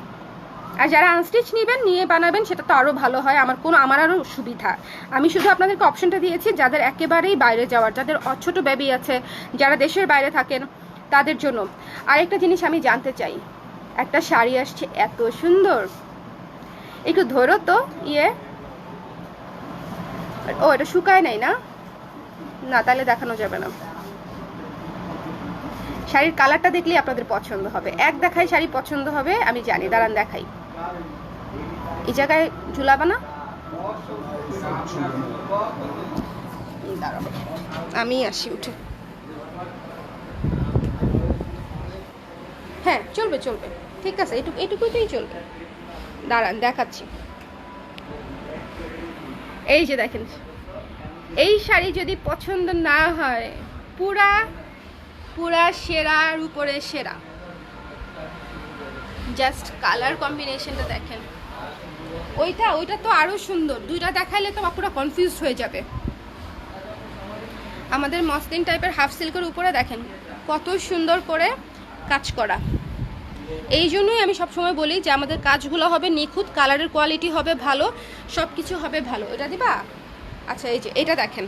আর যারা আনস্টিচ নিয়ে বানাবেন সেটা তো আরও ভালো হয়, আমার আরও সুবিধা। আমি শুধু আপনাদেরকে অপশনটা দিয়েছি যাদের একেবারেই বাইরে যাওয়ার, যাদের ছোট বেবি আছে, যারা দেশের বাইরে থাকেন তাদের জন্য। আরেকটা জিনিস আমি জানতে চাই, একটা শাড়ি আসছে এত সুন্দর, একটু ধরো তো ও এটা শুকায় নাই না, তাহলে দেখানো যাবে না। শাড়ির কালারটা দেখলেই আপনাদের পছন্দ হবে, এক দেখায় শাড়ি পছন্দ হবে আমি জানি। দাঁড়ান দেখাই, এই জায়গায় ঝুলাবা না, দাঁড়াও আমি আসি উঠে। হ্যাঁ চলবে, ঠিক আছে, এইটুকুতেই চলবে। দাঁড়ান দেখাচ্ছি। এই যে দেখেন, এই শাড়ি যদি পছন্দ না হয়, পুরা সেরার উপরে সেরা। জাস্ট কালার কম্বিনেশনটা দেখেন, ওইটা তো আরো সুন্দর। 2টা দেখাইলে তো পুরো কনফিউজ হয়ে যাবে। আমাদের মসলিন টাইপের হাফ সিল্কের উপরে দেখেন কত সুন্দর করে কাজ করা। এই জন্যই আমি সবসময় বলি যে আমাদের কাজগুলো হবে নিখুঁত, কালারের কোয়ালিটি হবে ভালো, সব কিছু হবে ভালো। এটা দিবা? আচ্ছা, এই যে এটা দেখেন,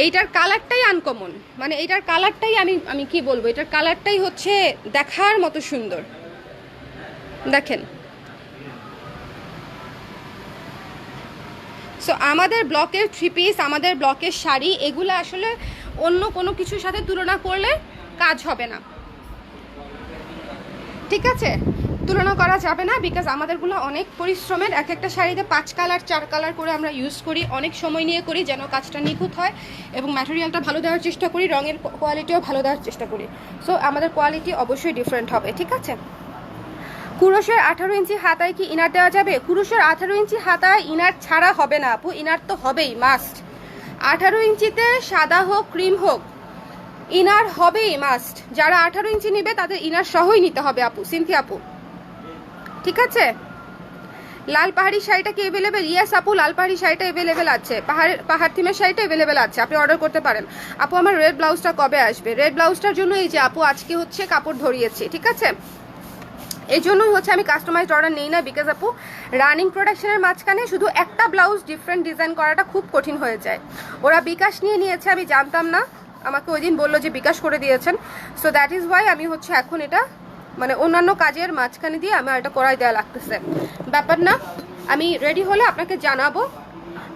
এইটার কালারটাই আনকমন, মানে এইটার কালারটাই আমি কি বলবো, এটার কালারটাই হচ্ছে দেখার মতো সুন্দর। দেখেন, সো আমাদের ব্লকের 3 পিস, আমাদের ব্লকের শাড়ি, এগুলো আসলে অন্য কোনো কিছুর সাথে তুলনা করলে কাজ হবে না, ঠিক আছে? তুলনা করা যাবে না, বিকজ আমাদেরগুলো অনেক পরিশ্রমের। এক একটা শাড়িতে 5 কালার 4 কালার করে আমরা ইউজ করি, অনেক সময় নিয়ে করি যেন কাজটা নিখুঁত হয় এবং ম্যাটেরিয়ালটা ভালো দেওয়ার চেষ্টা করি, রঙের কোয়ালিটিও ভালো দেওয়ার চেষ্টা করি। সো আমাদের কোয়ালিটি অবশ্যই ডিফারেন্ট হবে, ঠিক আছে? কুরুশের 18 ইঞ্চি হাতায় কি ইনার দেওয়া যাবে? কুরুশের 18 ইঞ্চি হাতায় ইনার ছাড়া হবে না আপু, ইনার তো হবেই, মাস্ট। 18 ইঞ্চিতে সাদা হোক ক্রিম হোক, ইনার হবেই মাস্ট। যারা 18 ইঞ্চি নেবে তাদের ইনার সহই নিতে হবে আপু, সিনথিয়া আপু, ঠিক আছে? লাল পাহাড়ি শাড়িটা কি অ্যাভেলেবেল? ইয়েস আপু, লাল পাহাড়ি শাড়িটা অ্যাভেলেবেল আছে, পাহাড় থিমের শাড়িটা অ্যাভেলেবেল আছে, আপনি অর্ডার করতে পারেন। আপু আমার রেড ব্লাউজটা কবে আসবে? রেড ব্লাউজটার জন্য এই যে আপু আজকে হচ্ছে কাপড় ধরিয়েছি, ঠিক আছে? এই জন্যই হচ্ছে আমি কাস্টমাইজড অর্ডার নেই না, বিকজ আপু রানিং প্রোডাকশনের মাঝখানে শুধু একটা ব্লাউজ ডিফারেন্ট ডিজাইন করাটা খুব কঠিন হয়ে যায়। ওরা বিকাশ নিয়েছে, আমি জানতাম না, আমাকে ওই দিন বললো যে বিকাশ করে দিয়েছেন। সো দ্যাট ইজ ওয়াই আমি হচ্ছে এখন এটা মানে অন্যান্য কাজের মাঝখানে দিয়ে আমার এটা করাই দেওয়া লাগতেছে, ব্যাপার না। আমি রেডি হলে আপনাকে জানাবো।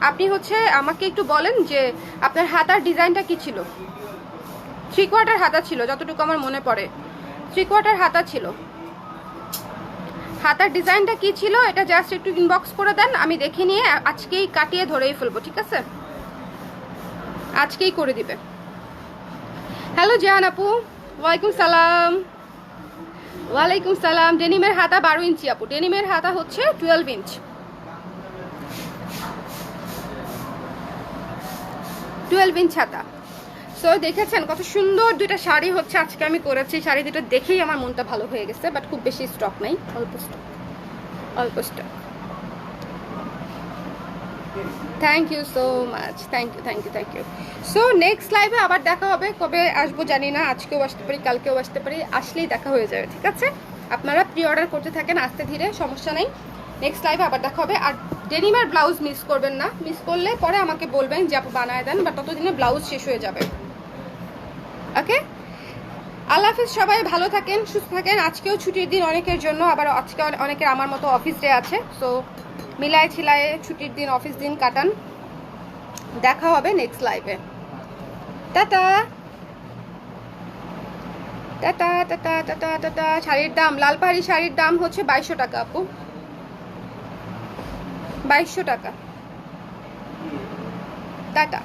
আপনি হচ্ছে আমাকে একটু বলেন যে আপনার হাতার ডিজাইনটা কি ছিল? 3/4 হাতা ছিল যতটুকু আমার মনে পড়ে, 3/4 হাতা ছিল। হাতার ডিজাইনটা কি ছিল এটা জাস্ট একটু ইনবক্স করে দেন, আমি দেখে নিয়ে আজকেই কাটিয়ে ধরেই ফেলবো, ঠিক আছে? আজকেই করে দিবে। হ্যালো জাহান আপু, ওয়ালাইকুম সালাম। ওয়ালাইকুম সালাম। ডেনিমের হাতা 12 ইঞ্চি আপু, ডেনিমের হাতা হচ্ছে 12 ইঞ্চ। 12 ইঞ্চ হাতা। সো দেখেছেন কত সুন্দর 2টা শাড়ি হচ্ছে আজকে আমি করেছি। শাড়ি 2টা দেখেই আমার মনটা ভালো হয়ে গেছে, বাট খুব বেশি স্টক নাই, অল্প stock. Thank you so much, thank you. So next লাইভে আবার দেখা হবে, কবে আসবো জানি না, আজকেও আসতে পারি, কালকেও আসতে পারি, আসলেই দেখা হয়ে যাবে, ঠিক আছে? আপনারা প্রি অর্ডার করতে থাকেন আস্তে ধীরে, সমস্যা নেই। নেক্সট লাইভে আবার দেখা হবে। আর ডেনিমের ব্লাউজ মিস করবেন না, মিস করলে পরে আমাকে বলবেন যে আপু বানায় দেন, বা ততদিনে ব্লাউজ শেষ হয়ে যাবে। ওকে, আল্লাহ হাফিজ, সবাই ভালো থাকেন, সুস্থ থাকেন। আজকেও ছুটির দিন অনেকের জন্য, আবার আজকে অনেকের আমার মতো অফিস ডে আছে। সো মিলায় ছিলায় ছুটির দিন, অফিস দিন কাটান। দেখা হবে নেক্সট লাইভে। Tata tata tata tata tata. শাড়ির দাম, লাল পাহাড়ি শাড়ির দাম হচ্ছে 2200 টাকা আপু, 2200 টাকা। টাটা।